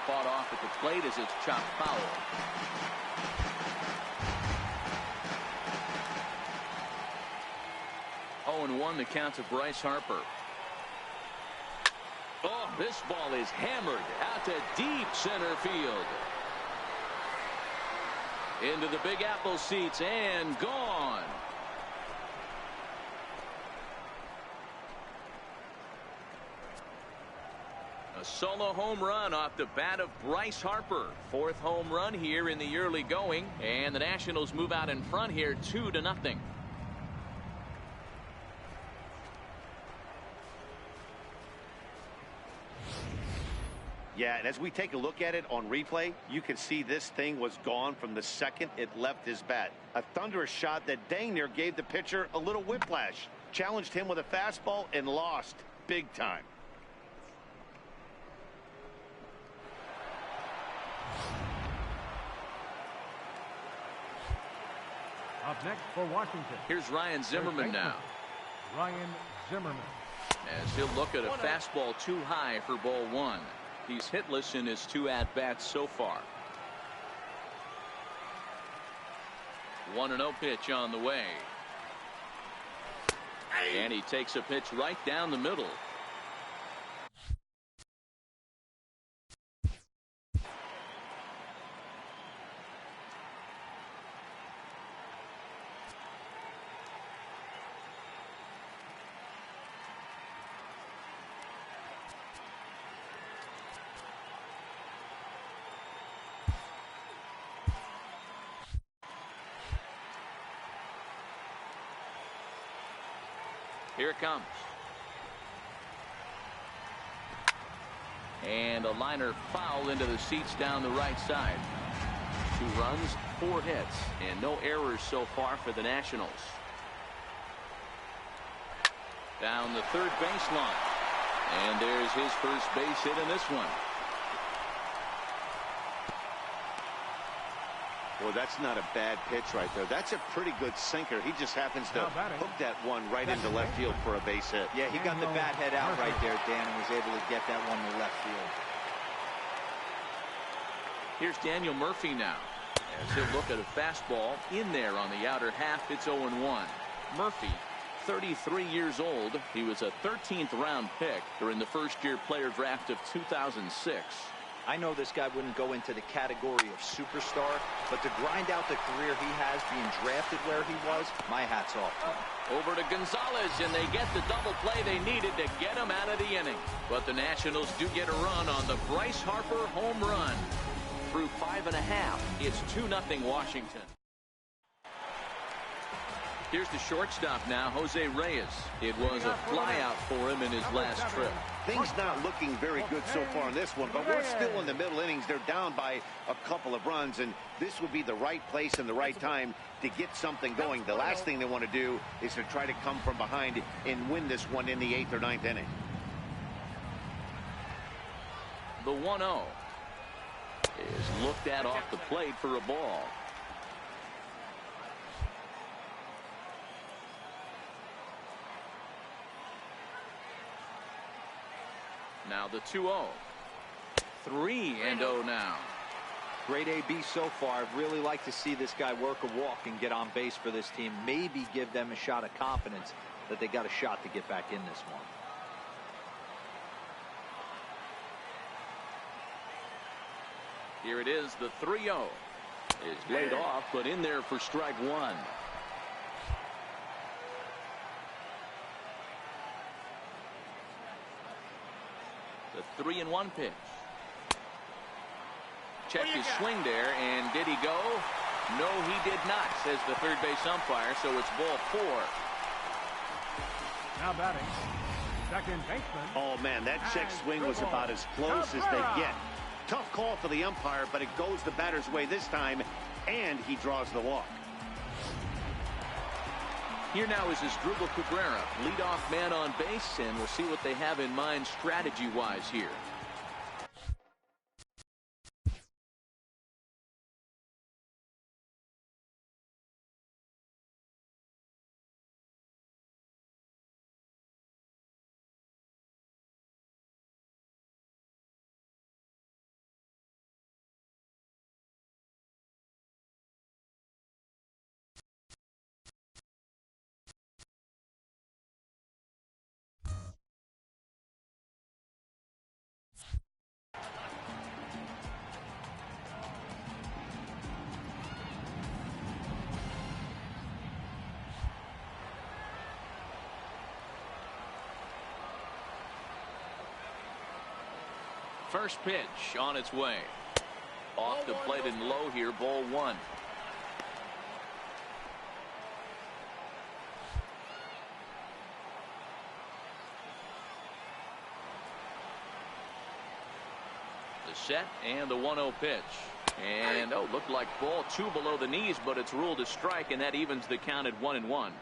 Fought off at the plate as it's chopped foul. Oh, and 1 the count to Bryce Harper. Oh, this ball is hammered out to deep center field. Into the Big Apple seats and gone. A solo home run off the bat of Bryce Harper. 4th home run here in the early going, and the Nationals move out in front here 2-0. Yeah, and as we take a look at it on replay, you can see this thing was gone from the second it left his bat. A thunderous shot that dang near gave the pitcher a little whiplash. Challenged him with a fastball and lost big time. Up next for Washington. Here's Ryan Zimmerman now. Ryan Zimmerman. As he'll look at a fastball too high for ball 1. He's hitless in his 2 at-bats so far. 1-0 pitch on the way. And he takes a pitch right down the middle. Here it comes. And a liner foul into the seats down the right side. 2 runs, 4 hits, and no errors so far for the Nationals. Down the third baseline. And there's his first base hit in this one. Well, that's not a bad pitch right there. That's a pretty good sinker. He just happens to hook that one right into left field for a base hit. Yeah, he got the bat head out right there, Dan, and was able to get that one to left field. Here's Daniel Murphy now, as he'll look at a fastball in there on the outer half. It's 0-1. Murphy, 33 years old. He was a 13th round pick during the first-year player draft of 2006. I know this guy wouldn't go into the category of superstar, but to grind out the career he has being drafted where he was, my hat's off to him. Over to Gonzalez, and they get the double play they needed to get him out of the inning. But the Nationals do get a run on the Bryce Harper home run. Through 5 1/2, it's 2-0 Washington. Here's the shortstop now, Jose Reyes. It was a flyout for him in his last trip. Things not looking very good so far in this one, but we're still in the middle innings. They're down by a couple of runs, and this would be the right place and the right time to get something going. The last thing they want to do is to try to come from behind and win this one in the 8th or 9th inning. The 1-0 is looked at off the plate for a ball. Now the 2-0. 3-0 now. Great AB so far. I'd really like to see this guy work a walk and get on base for this team. Maybe give them a shot of confidence that they got a shot to get back in this one. Here it is, the 3-0. Is laid off, but in there for strike one. The 3-1 pitch. Check his swing there, and did he go? No, he did not, says the third base umpire, so it's ball 4. Now batting, second baseman. Oh, man, that check swing was about as close as they get. Tough call for the umpire, but it goes the batter's way this time, and he draws the walk. Here now is Asdrubal Cabrera, leadoff man on base, and we'll see what they have in mind strategy-wise here. First pitch on its way. Off the plate and low here, ball 1. The set and the 1-0 pitch. And looked like ball 2 below the knees, but it's ruled a strike, and that evens the count at 1-1.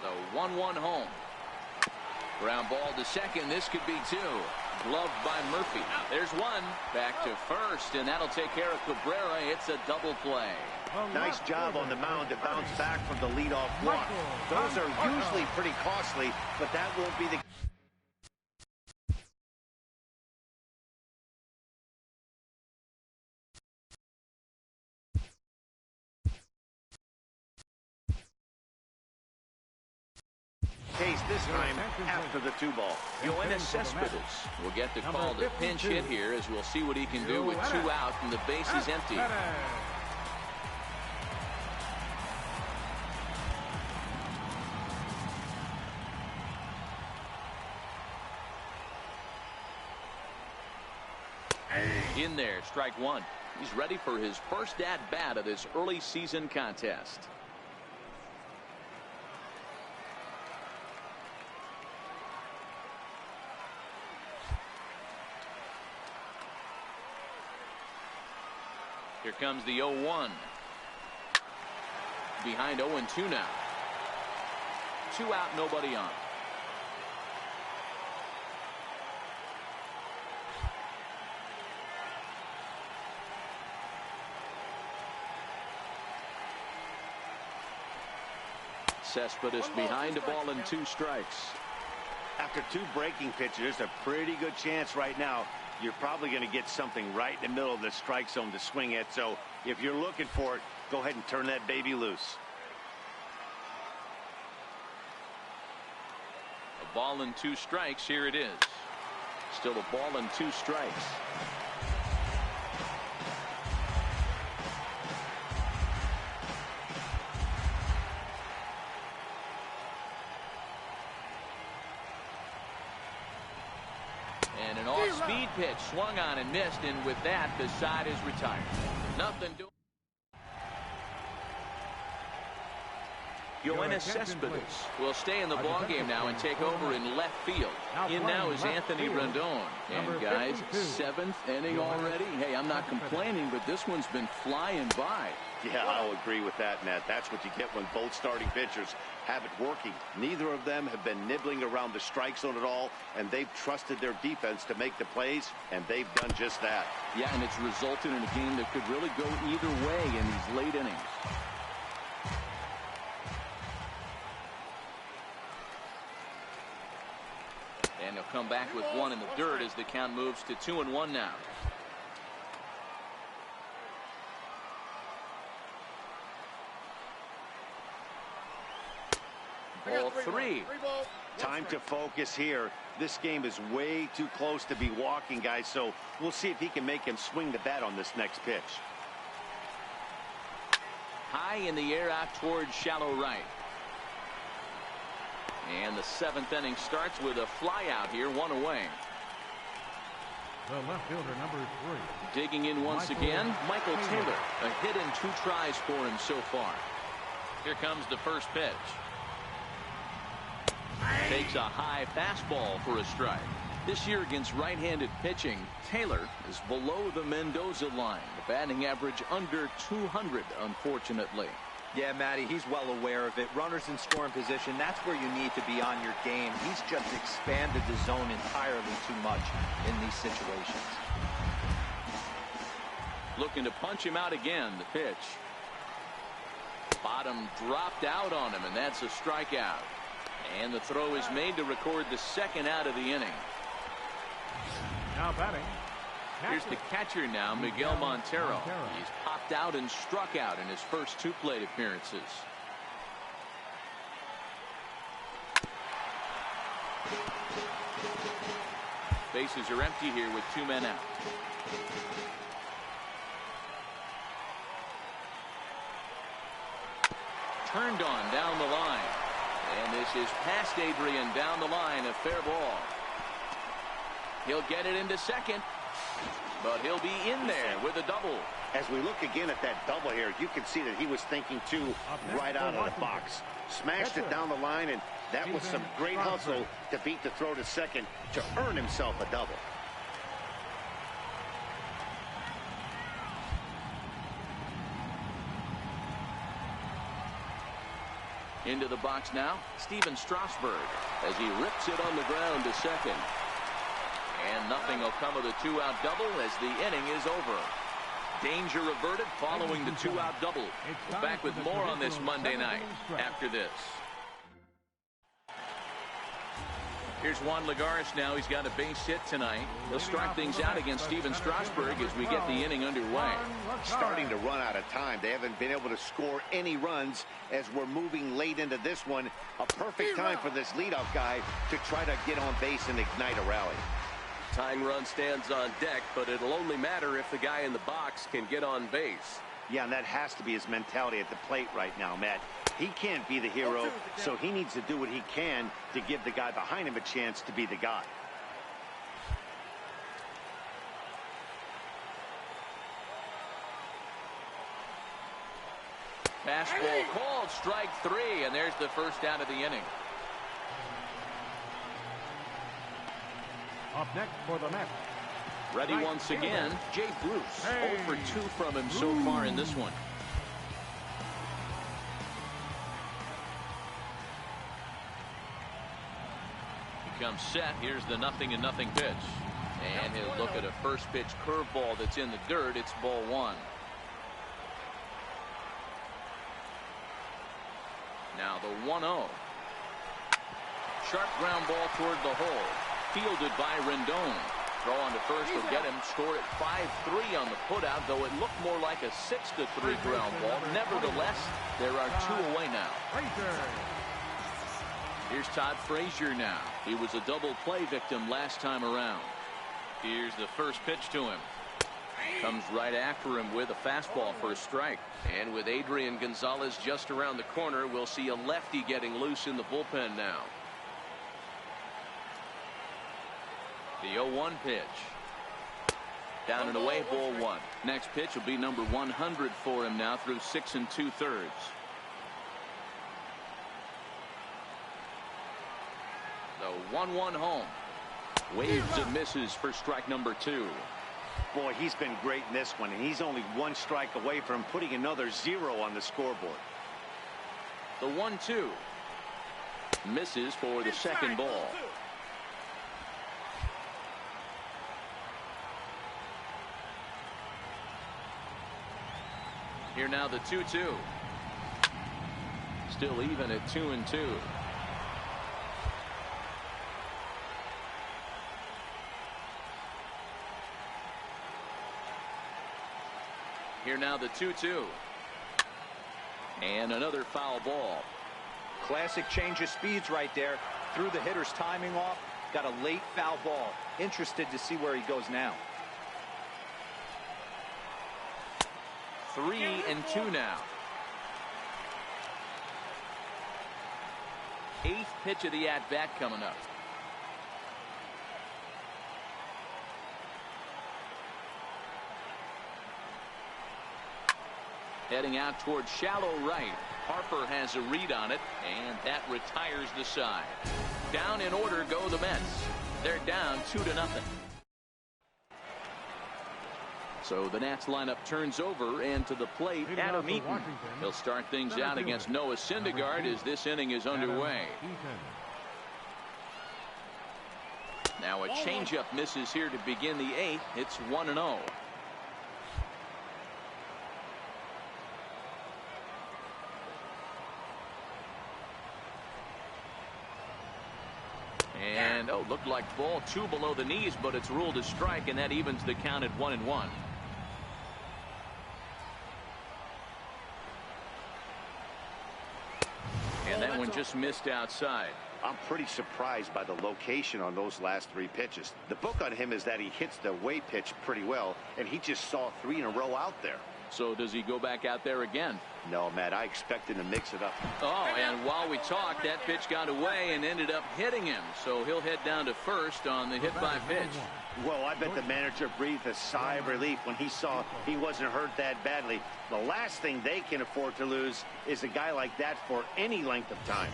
The 1-1 home. Ground ball to second. This could be 2. Gloved by Murphy. There's 1. Back to first, and that'll take care of Cabrera. It's a double play. Nice job on the mound to bounce back from the leadoff walk. Those are usually pretty costly, but that won't be the case this time after the 2-ball. Yoenis Cespedes will get the call to pinch hit here, as we'll see what he can do with 2 out and the base is empty. In there, strike 1. He's ready for his first at-bat of this early season contest. Here comes the 0-1. Behind 0-2 now. 2 out, nobody on. Cespedes behind a ball and 2 strikes. After 2 breaking pitches, there's a pretty good chance right now you're probably going to get something right in the middle of the strike zone to swing at. So if you're looking for it, go ahead and turn that baby loose. A ball and 2 strikes. Here it is. Still a ball and 2 strikes. And an off-speed pitch swung on and missed, and with that, the side is retired. Nothing doing. Yoenis Cespedes will stay in the ballgame now and take over in left field. In now is Anthony Rendon. And guys, 7th inning already. Hey, I'm not complaining, but this one's been flying by. Yeah, I'll agree with that, Matt. That's what you get when both starting pitchers have it working. Neither of them have been nibbling around the strike zone at all, and they've trusted their defense to make the plays, and they've done just that. Yeah, and it's resulted in a game that could really go either way in these late innings. And he'll come back with one in the dirt as the count moves to 2-1 now. Ball 3. Time to focus here. This game is way too close to be walking, guys, so we'll see if he can make him swing the bat on this next pitch. High in the air out towards shallow right. And the 7th inning starts with a fly out here, 1 away. The left fielder, number 3. Digging in once again, Michael Taylor. A hit in 2 tries for him so far. Here comes the first pitch. Takes a high fastball for a strike. This year against right-handed pitching, Taylor is below the Mendoza line. The batting average under 200, unfortunately. Yeah, Matty, he's well aware of it. Runners in scoring position, that's where you need to be on your game. He's just expanded the zone entirely too much in these situations. Looking to punch him out again, the pitch. Bottom dropped out on him, and that's a strikeout. And the throw is made to record the 2nd out of the inning. Now batting. Here's the catcher now, Miguel Montero. He's popped out and struck out in his first 2 plate appearances. Bases are empty here with 2 men out. Turned on down the line. And this is past Adrian down the line, a fair ball. He'll get it into second, but he'll be in there with a double. As we look again at that double here, you can see that he was thinking too right out of the box. Smashed it down the line, and that was some great hustle to beat the throw to second to earn himself a double. Into the box now, Steven Strasburg, as he rips it on the ground to second. And nothing will come of the 2-out double as the inning is over. Danger averted following the 2-out double. We're back with more on this Monday night after this. Here's Juan Lagares now. He's got a base hit tonight. He'll start things out against Steven Strasburg as we get the inning underway. Starting to run out of time. They haven't been able to score any runs as we're moving late into this one. A perfect time for this leadoff guy to try to get on base and ignite a rally. Tying run stands on deck, but it'll only matter if the guy in the box can get on base. Yeah, and that has to be his mentality at the plate right now, Matt. He can't be the hero, so he needs to do what he can to give the guy behind him a chance to be the guy. Fastball called, strike 3, and there's the first out of the inning. Up next for the Mets. Ready once again, Jay Bruce. 0 for 2 from him so far in this one. He comes set. Here's the 0-0 pitch. And he'll look at a first pitch curveball that's in the dirt. It's ball 1. Now the 1-0. Sharp ground ball toward the hole. Fielded by Rendon. Throw on to first will get him. Score at 5-3 on the putout, though it looked more like a 6-3 ground ball. Nevertheless, there are 2 away now. Here's Todd Frazier now. He was a double play victim last time around. Here's the first pitch to him. Comes right after him with a fastball for a strike. And with Adrian Gonzalez just around the corner, we'll see a lefty getting loose in the bullpen now. The 0-1 pitch. Down and away, ball 1. Next pitch will be number 100 for him now through 6 2/3. The 1-1 home. Waves and misses for strike number 2. Boy, he's been great in this one, and he's only one strike away from putting another 0 on the scoreboard. The 1-2. Misses for the second ball. Here now the 2-2. Still even at 2-2. Here now the 2-2. And another foul ball. Classic change of speeds right there. Threw the hitter's timing off. Got a late foul ball. Interested to see where he goes now. 3-2 now. 8th pitch of the at-bat coming up. Heading out towards shallow right. Harper has a read on it, and that retires the side. Down in order go the Mets. They're down 2-0. So the Nats lineup turns over, and to the plate, Adam Eaton. He'll start things out against Noah Syndergaard as this inning is underway. Now a changeup misses here to begin the 8th. It's 1-0. And looked like ball 2 below the knees, but it's ruled a strike, and that evens the count at 1-1. And that one just missed outside. I'm pretty surprised by the location on those last 3 pitches. The book on him is that he hits the away pitch pretty well, and he just saw 3 in a row out there. So does he go back out there again? No, Matt, I expect him to mix it up. Oh, and while we talk, that pitch got away and ended up hitting him. So he'll head down to first on the hit by pitch. Well, I bet the manager breathed a sigh of relief when he saw he wasn't hurt that badly. The last thing they can afford to lose is a guy like that for any length of time.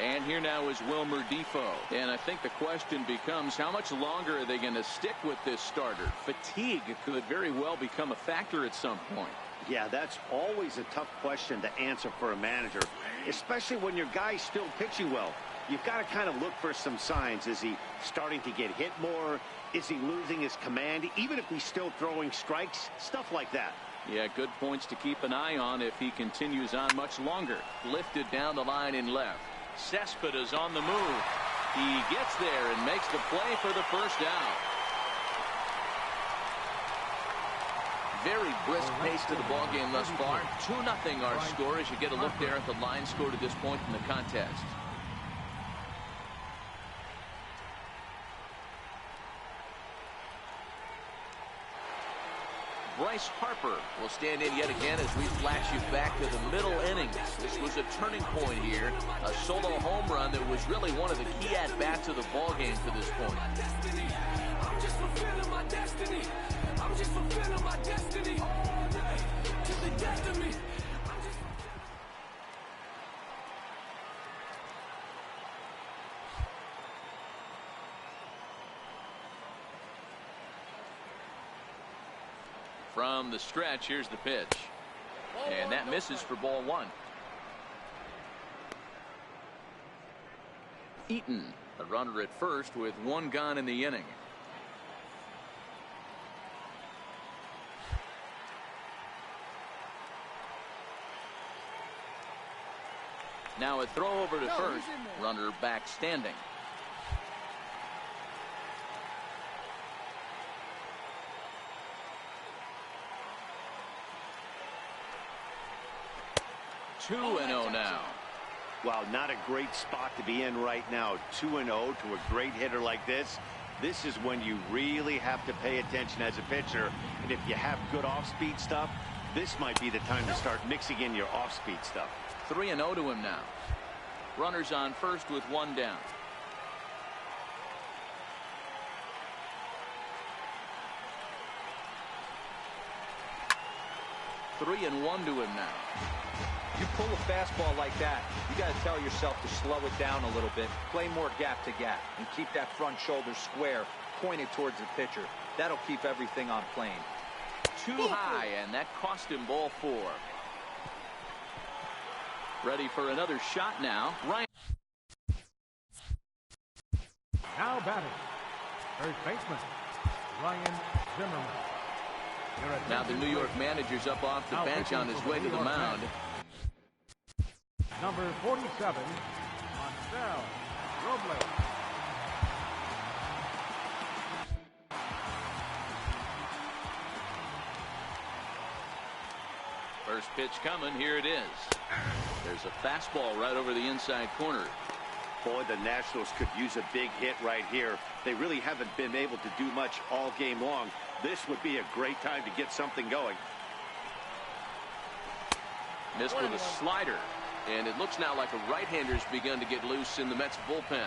And here now is Wilmer Defoe. And I think the question becomes, how much longer are they going to stick with this starter? Fatigue could very well become a factor at some point. Yeah, that's always a tough question to answer for a manager, especially when your guy's still pitching well. You've got to kind of look for some signs. Is he starting to get hit more? Is he losing his command, even if he's still throwing strikes? Stuff like that. Yeah, good points to keep an eye on if he continues on much longer. Lifted down the line in left. Cespedes on the move. He gets there and makes the play for the first out. Very brisk pace to the ball game thus far. 2-0 our score as you get a look there at the line score to this point in the contest. Bryce Harper will stand in yet again as we flash you back to the middle innings. This was a turning point here. A solo home run that was really one of the key at-bats of the ball game to this point. I'm just fulfilling my destiny. I'm just fulfilling my destiny. All day to the death of me. From the stretch, here's the pitch. And that misses for ball 1. Eaton, a runner at first with 1 gone in the inning. Now a throw over to first. Runner back standing. Two and 0 now. Wow, not a great spot to be in right now. 2-0 to a great hitter like this. This is when you really have to pay attention as a pitcher. And if you have good off-speed stuff, this might be the time to start mixing in your off-speed stuff. 3-0 to him now. Runners on first with 1 down. Three and 1 to him now. You pull a fastball like that, you got to tell yourself to slow it down a little bit, play more gap to gap, and keep that front shoulder square, pointed towards the pitcher. That'll keep everything on plane. Too high, and that cost him ball 4. Ready for another shot now. Ryan. Now batting, third baseman, Ryan Zimmerman. Now the New York manager's up off the bench on his way to the mound. Number 47, Marcel Robles. First pitch coming. Here it is. There's a fastball right over the inside corner. Boy, the Nationals could use a big hit right here. They really haven't been able to do much all game long. This would be a great time to get something going. Missed with a slider. And it looks now like a right-hander's begun to get loose in the Mets bullpen.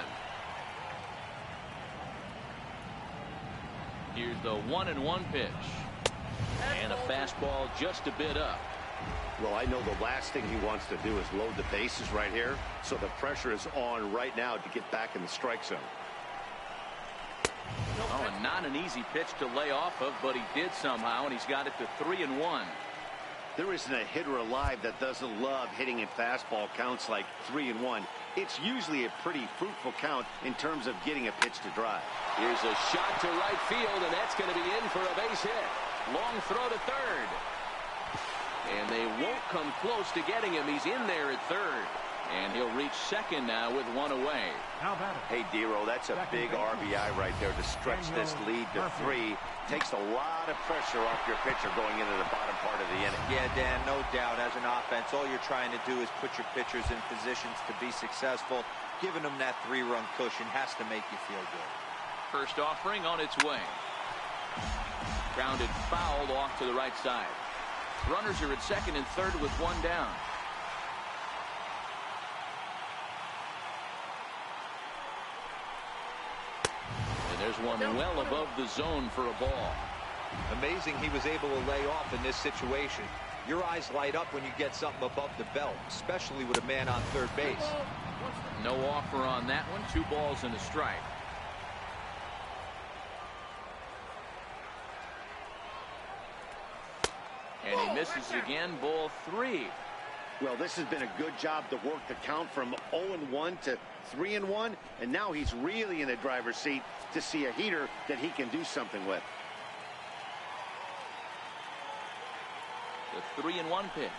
Here's the 1-1 pitch. And a fastball just a bit up. Well, I know the last thing he wants to do is load the bases right here. So the pressure is on right now to get back in the strike zone. Oh, and not an easy pitch to lay off of, but he did somehow, and he's got it to 3-1. There isn't a hitter alive that doesn't love hitting in fastball counts like 3-1. It's usually a pretty fruitful count in terms of getting a pitch to drive. Here's a shot to right field, and that's going to be in for a base hit. Long throw to third. And they won't come close to getting him. He's in there at third. And he'll reach second now with 1 away. Hey, Dero, that's a big RBI right there to stretch this lead to 3. Takes a lot of pressure off your pitcher going into the bottom part of the inning. Yeah, Dan, no doubt. As an offense, all you're trying to do is put your pitchers in positions to be successful. Giving them that 3-run cushion has to make you feel good. First offering on its way. Grounded foul off to the right side. Runners are at second and third with 1 down. And there's one well above the zone for a ball. Amazing he was able to lay off in this situation. Your eyes light up when you get something above the belt, especially with a man on third base. No offer on that one. 2 balls and a strike. And he misses again, ball 3. Well, this has been a good job to work the count from 0-1 to 3-1, and now he's really in the driver's seat to see a heater that he can do something with. The 3-1 pitch.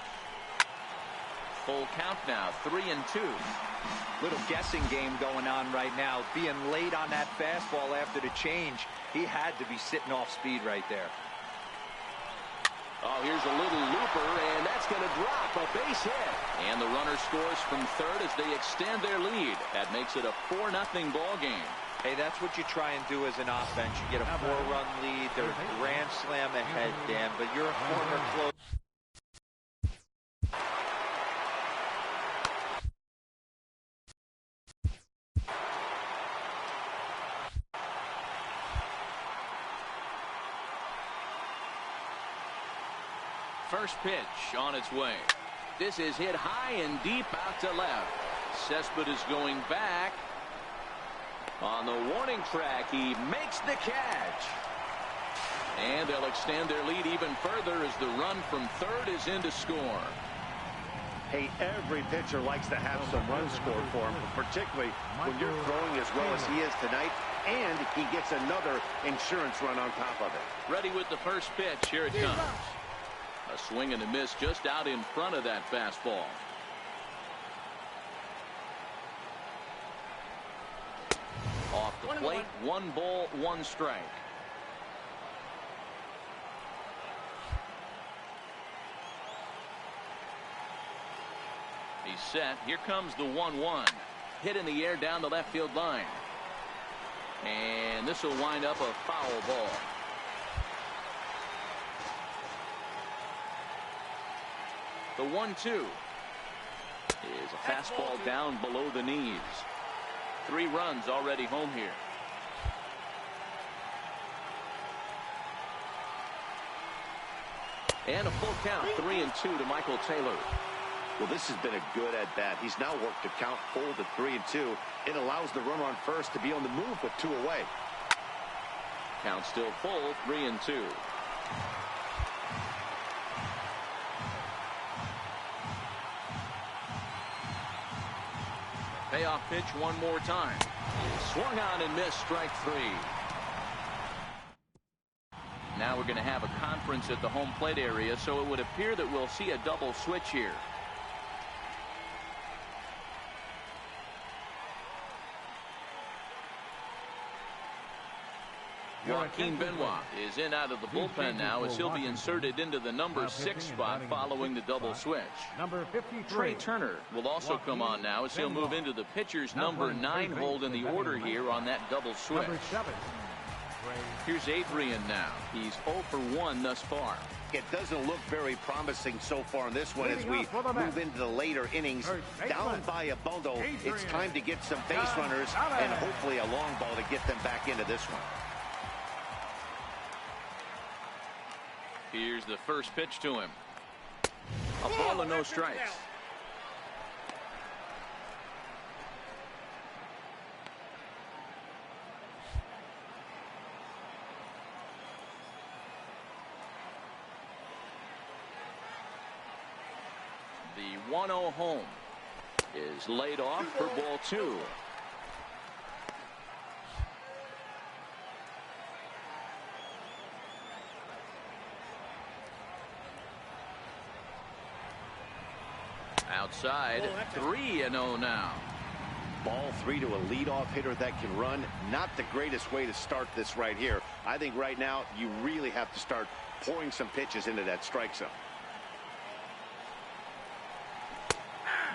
Full count now, 3-2. Little guessing game going on right now. Being late on that fastball after the change, he had to be sitting off speed right there. Oh, here's a little looper, and that's going to drop. A base hit. And the runner scores from third as they extend their lead. That makes it a 4-0 ball game. Hey, that's what you try and do as an offense. You get a 4-run lead. They're a grand slam ahead, Dan, but you're a corner close. First pitch on its way. This is hit high and deep out to left. Cespedes going back. On the warning track, he makes the catch. And they'll extend their lead even further as the run from third is in to score. Hey, every pitcher likes to have some runs scored for him, particularly when you're throwing as well as he is tonight, and he gets another insurance run on top of it. Ready with the first pitch. Here it comes. A swing and a miss just out in front of that fastball. Off the plate, 1 ball, 1 strike. He's set. Here comes the 1-1. Hit in the air down the left field line. And this will wind up a foul ball. The 1-2 is a fastball down below the knees. 3 runs already home here. And a full count, 3-2 to Michael Taylor. Well, this has been a good at-bat. He's now worked the count full to 3-2. It allows the runner on first to be on the move with 2 away. Count still full, 3-2. Payoff pitch one more time. Swung on and missed, strike 3. Now we're going to have a conference at the home plate area, so it would appear that we'll see a double switch here. Joaquin Benoit is in out of the bullpen now as he'll be inserted into the number 6 spot following the double switch. Number 53. Trey Turner will also come on now as he'll move into the pitcher's number 9 hold in the order here on that double switch. Number 7. Here's Adrian now. He's 0 for 1 thus far. It doesn't look very promising so far in this one as we move into the later innings. Down by a bundle, it's time to get some base runners and hopefully a long ball to get them back into this one. Here's the first pitch to him. A ball and no strikes. The 1-0 home is laid off for ball 2. Outside, 3-0 now. Ball 3 to a leadoff hitter that can run. Not the greatest way to start this right here. I think right now you really have to start pouring some pitches into that strike zone.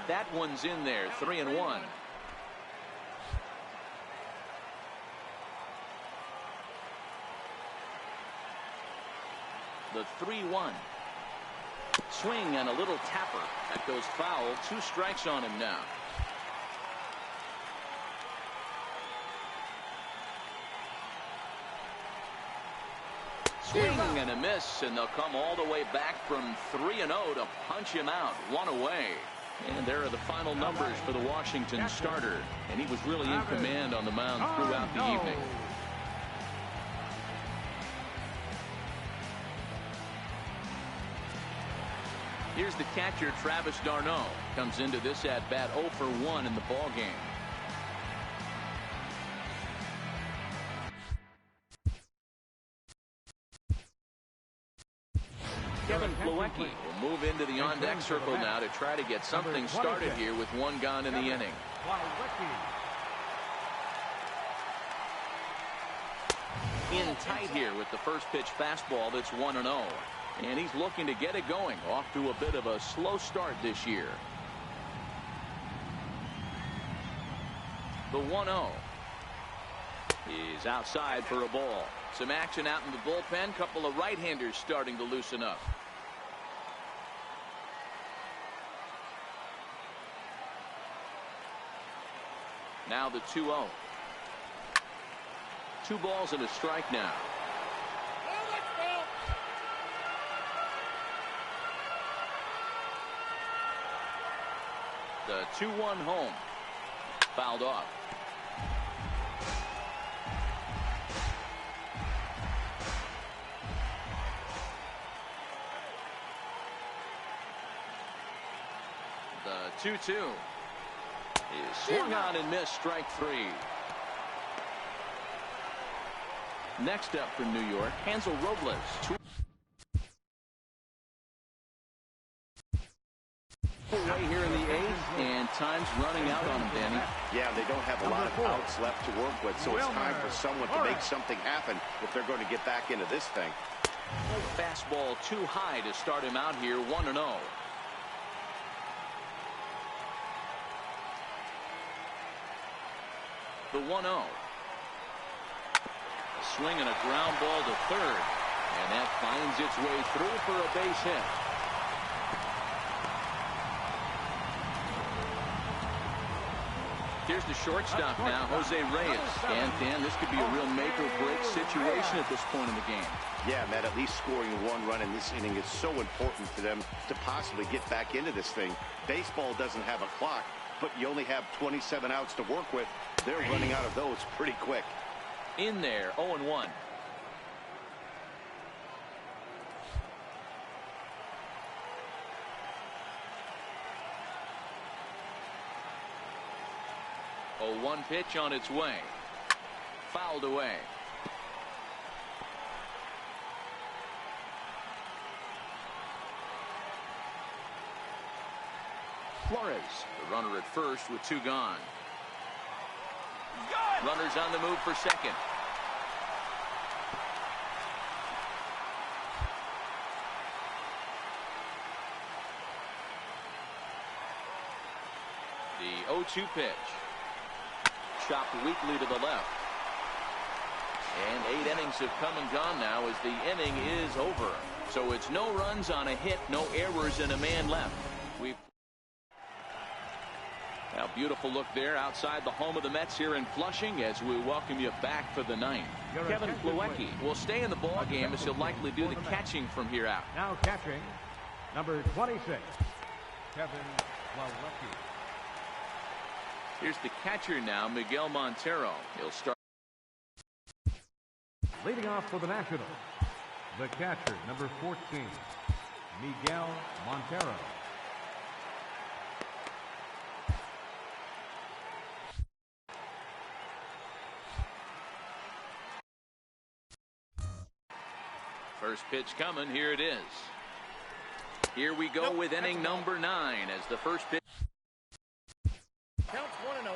That one's in there, 3-1. The 3-1. Swing and a little tapper. That goes foul. 2 strikes on him now. Swing and a miss, and they'll come all the way back from 3-0 to punch him out. 1 away. And there are the final numbers for the Washington starter. And he was really in command on the mound throughout the evening. Here's the catcher, Travis d'Arnaud. Comes into this at-bat 0 for 1 in the ballgame. Kevin Plawecki will move into the on-deck circle now to try to get something started here with 1 gone in the inning. In tight here with the first pitch fastball that's 1-0. And he's looking to get it going, off to a bit of a slow start this year. The 1-0 is outside for a ball. Some action out in the bullpen. Couple of right-handers starting to loosen up. Now the 2-0. 2 balls and a strike now. The 2-1 home. Fouled off. The 2-2 is swung on and missed, strike 3. Next up from New York, Hansel Robles. Away here in the 8th, and time's running out on him, Danny. Yeah, they don't have a lot of outs left to work with, so it's time for someone to make something happen if they're going to get back into this thing. Fastball too high to start him out here, 1-0. The 1-0. Swing and a ground ball to third, and that finds its way through for a base hit. Here's the shortstop now, Jose Reyes. And Dan, this could be a real make-or-break situation at this point in the game. Yeah, Matt, at least scoring 1 run in this inning is so important for them to possibly get back into this thing. Baseball doesn't have a clock, but you only have 27 outs to work with. They're running out of those pretty quick. In there, 0-1. Oh, 1 pitch on its way. Fouled away. Flores, the runner at first with 2 gone. Runners on the move for second. The 0-2 pitch. Chopped weakly to the left. And 8 innings have come and gone now as the inning is over. So it's no runs on a hit, no errors, and a man left. Now, beautiful look there outside the home of the Mets here in Flushing as we welcome you back for the 9th. Kevin Plawecki will stay in the ball game as he'll likely do the catching from here out. Now catching, number 26, Kevin Plawecki. Here's the catcher now, Miguel Montero. He'll start. Leading off for the Nationals, the catcher, number 14, Miguel Montero. First pitch coming. Here it is. Here we go with inning number 9 as the first pitch. Counts 1-0.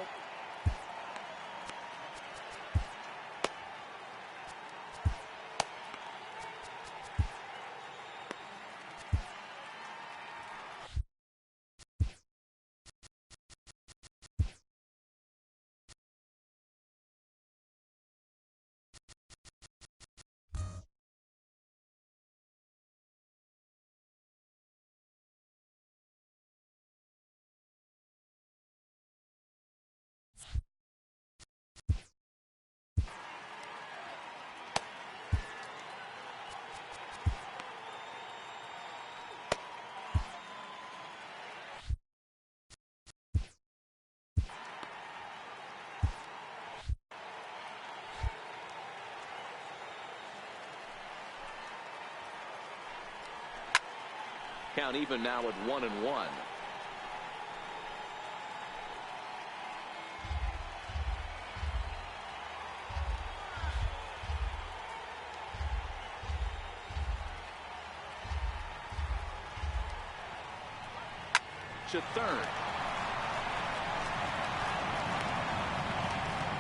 Count even now at 1-1. To third.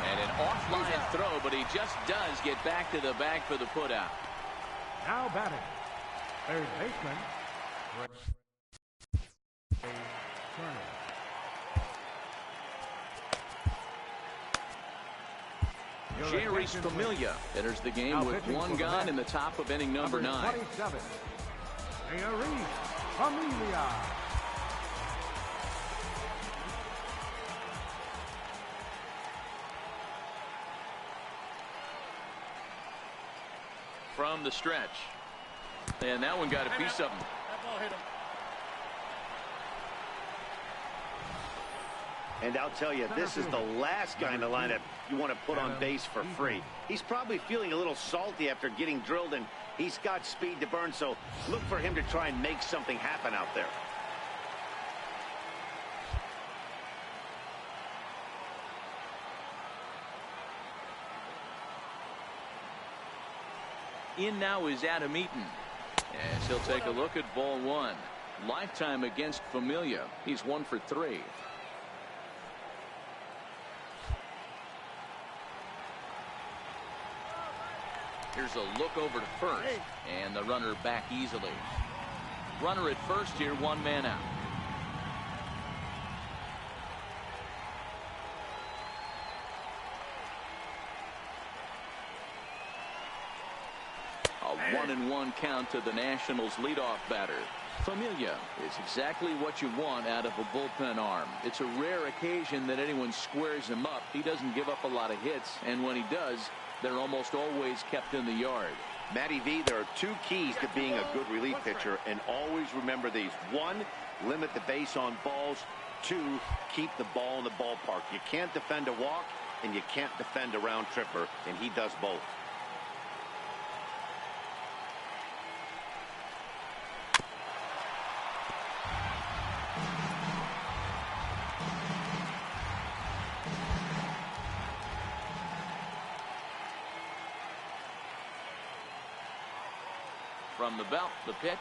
And an offline throw, but he just does get back to the bag for the putout. Now batting, third baseman, Jerry's Familia enters the game with 1 gone in the top of inning number 9. 27, Jerry's Familia. From the stretch. And that one got a piece of him. That ball hit him. And I'll tell you, this is the last guy in the lineup you want to put on base for free. He's probably feeling a little salty after getting drilled, and he's got speed to burn, so look for him to try and make something happen out there. In now is Adam Eaton. As he'll take a look at ball 1. Lifetime against Familia. He's 1 for 3. Here's a look over to first. And the runner back easily. Runner at first here, 1 man out. A 1-1 count to the Nationals leadoff batter. Familia is exactly what you want out of a bullpen arm. It's a rare occasion that anyone squares him up. He doesn't give up a lot of hits, and when he does, they're almost always kept in the yard. Matty V, there are two keys to being a good relief pitcher, and always remember these. One, limit the base on balls. Two, keep the ball in the ballpark. You can't defend a walk, and you can't defend a round tripper, and he does both. From the belt, the pitch.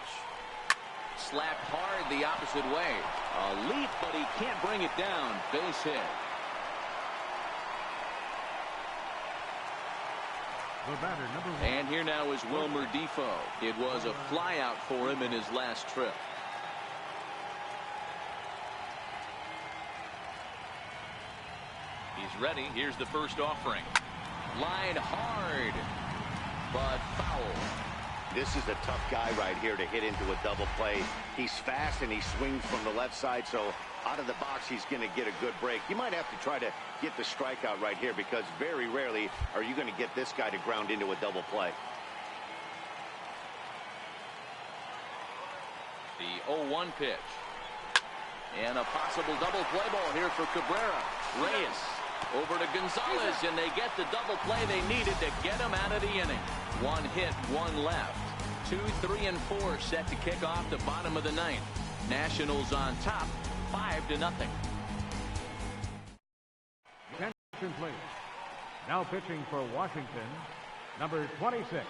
Slapped hard the opposite way. A leap, but he can't bring it down. Base hit. The batter, number 1. And here now is Wilmer Defoe. It was a flyout for him in his last trip. He's ready. Here's the first offering. Line hard, but foul. This is a tough guy right here to hit into a double play. He's fast and he swings from the left side, so out of the box he's going to get a good break. You might have to try to get the strikeout right here, because very rarely are you going to get this guy to ground into a double play. The 0-1 pitch. And a possible double play ball here for Cabrera. Reyes over to Gonzalez, and they get the double play they needed to get him out of the inning. One hit, one left. 2, 3, and 4 set to kick off the bottom of the 9th. Nationals on top, 5-0. Attention, please. Now pitching for Washington, number 26,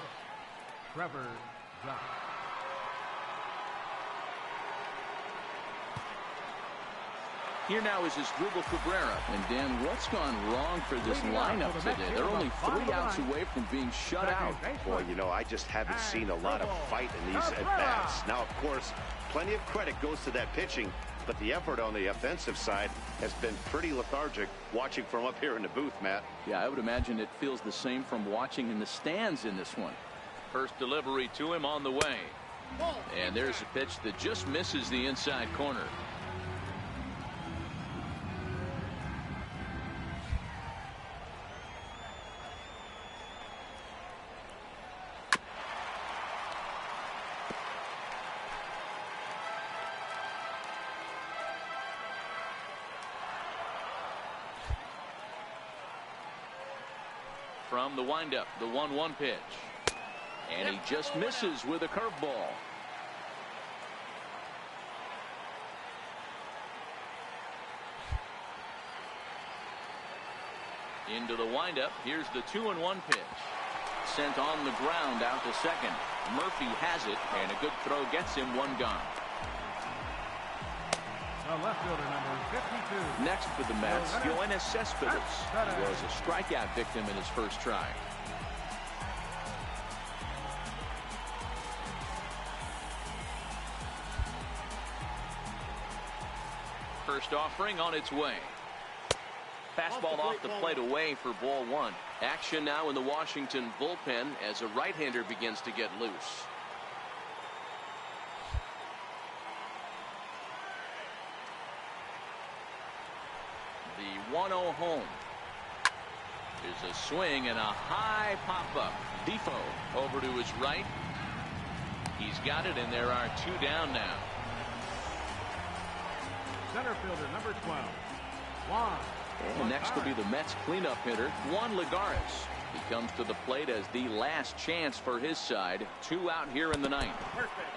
Trevor Josh. Here now is Asdrubal Cabrera. And Dan, what's gone wrong for this lineup today? They're only 3 outs away from being shut out. Boy, you know, I just haven't seen a lot of fight in these at-bats. Now, of course, plenty of credit goes to that pitching, but the effort on the offensive side has been pretty lethargic watching from up here in the booth, Matt. Yeah, I would imagine it feels the same from watching in the stands in this one. First delivery to him on the way. And there's a pitch that just misses the inside corner. From the windup, the 1-1 pitch. And he just misses with a curveball. Into the windup. Here's the 2-1 pitch. Sent on the ground out to second. Murphy has it, and a good throw gets him one gone. The left fielder, number 52. Next for the Mets, Yoenis Cespedes. He was a strikeout victim in his first try. First offering on its way. Fastball off the plate away for ball 1. Action now in the Washington bullpen as a right-hander begins to get loose. The 1-0 home. There's a swing and a high pop-up. Defoe over to his right. He's got it, and there are 2 down now. Center fielder, number 12, Juan. And next will be the Mets cleanup hitter, Juan Lagares. He comes to the plate as the last chance for his side. 2 out here in the 9th.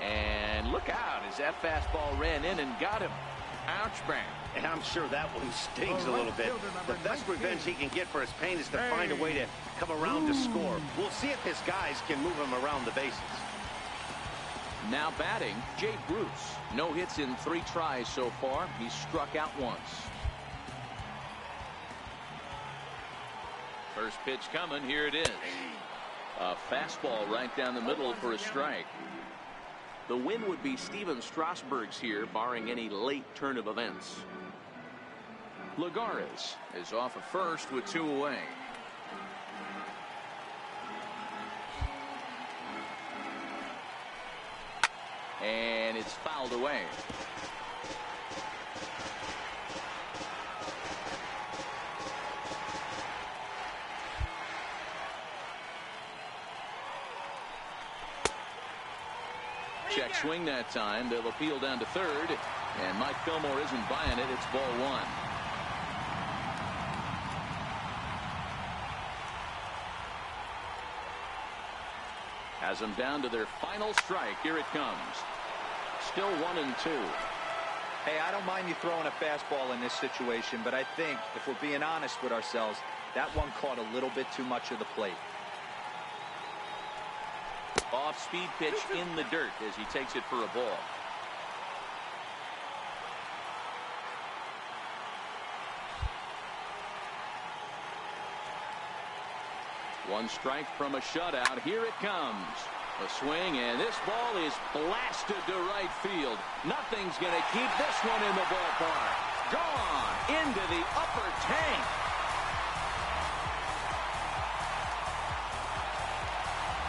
And look out as that fastball ran in and got him. Ouch, bang. And I'm sure that one stings a little bit. The best revenge he can get for his pain is to find a way to come around to score. We'll see if his guys can move him around the bases. Now batting, Jay Bruce. No hits in 3 tries so far. He's struck out once. First pitch coming. Here it is. A fastball right down the middle for a strike. The win would be Steven Strasburg's here, barring any late turn of events. Lagares is off at first with 2 away. And it's fouled away. Check swing that time. They'll appeal down to third. And Mike Fillmore isn't buying it. It's ball one. Has them down to their final strike. Here it comes. Still 1-2. Hey, I don't mind you throwing a fastball in this situation, but I think if we're being honest with ourselves, that one caught a little bit too much of the plate. Off-speed pitch in the dirt as he takes it for a ball. One strike from a shutout. Here it comes. A swing, and this ball is blasted to right field. Nothing's going to keep this one in the ballpark. Gone into the upper tank.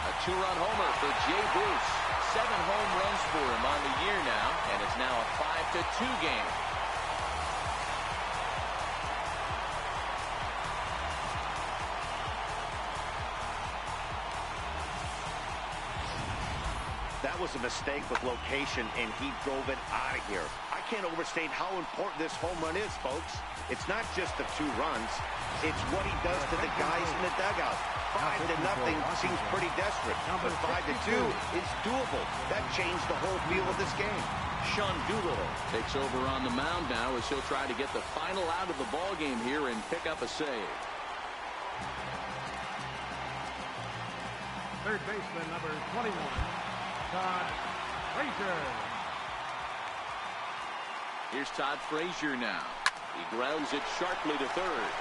A two-run homer for Jay Bruce. 7 home runs for him on the year now, and it's now a 5-2 game. That was a mistake with location, and he drove it out of here. I can't overstate how important this home run is, folks. It's not just the 2 runs. It's what he does to the guys in the dugout. 5-0 seems pretty desperate, but 5-2 is doable. That changed the whole feel of this game. Sean Doolittle takes over on the mound now as he'll try to get the final out of the ball game here and pick up a save. Third baseman number 21, Todd Frazier. Here's Todd Frazier now. He grounds it sharply to third.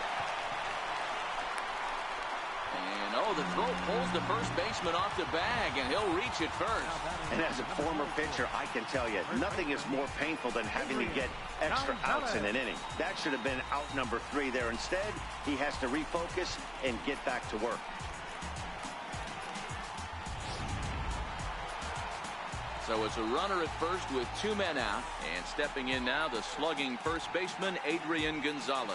And the throw pulls the first baseman off the bag, and he'll reach it first. And as a former pitcher, I can tell you, nothing is more painful than having to get extra outs in an inning. That should have been out number 3 there. Instead, he has to refocus and get back to work. So it's a runner at first with 2 men out, and stepping in now, the slugging first baseman, Adrian Gonzalez.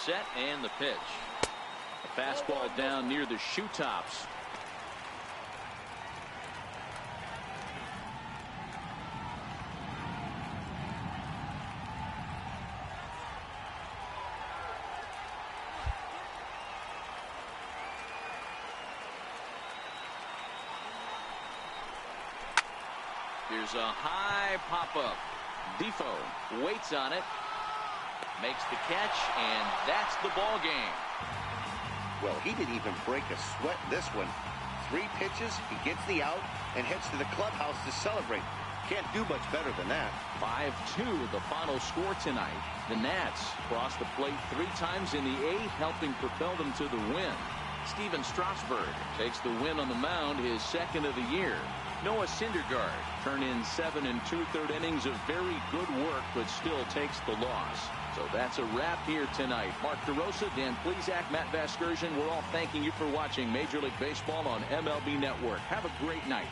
set and the pitch. A fastball down near the shoe tops. Here's a high pop-up. Defoe waits on it, makes the catch, and that's the ball game. Well, he didn't even break a sweat this one. 3 pitches, he gets the out, and heads to the clubhouse to celebrate. Can't do much better than that. 5-2 the final score tonight. The Nats crossed the plate 3 times in the 8th, helping propel them to the win. Steven Strasburg takes the win on the mound, his 2nd of the year. Noah Syndergaard turned in 7 2/3 innings of very good work, but still takes the loss. So that's a wrap here tonight. Mark DeRosa, Dan Plesac, Matt Vasgersian, we're all thanking you for watching Major League Baseball on MLB Network. Have a great night.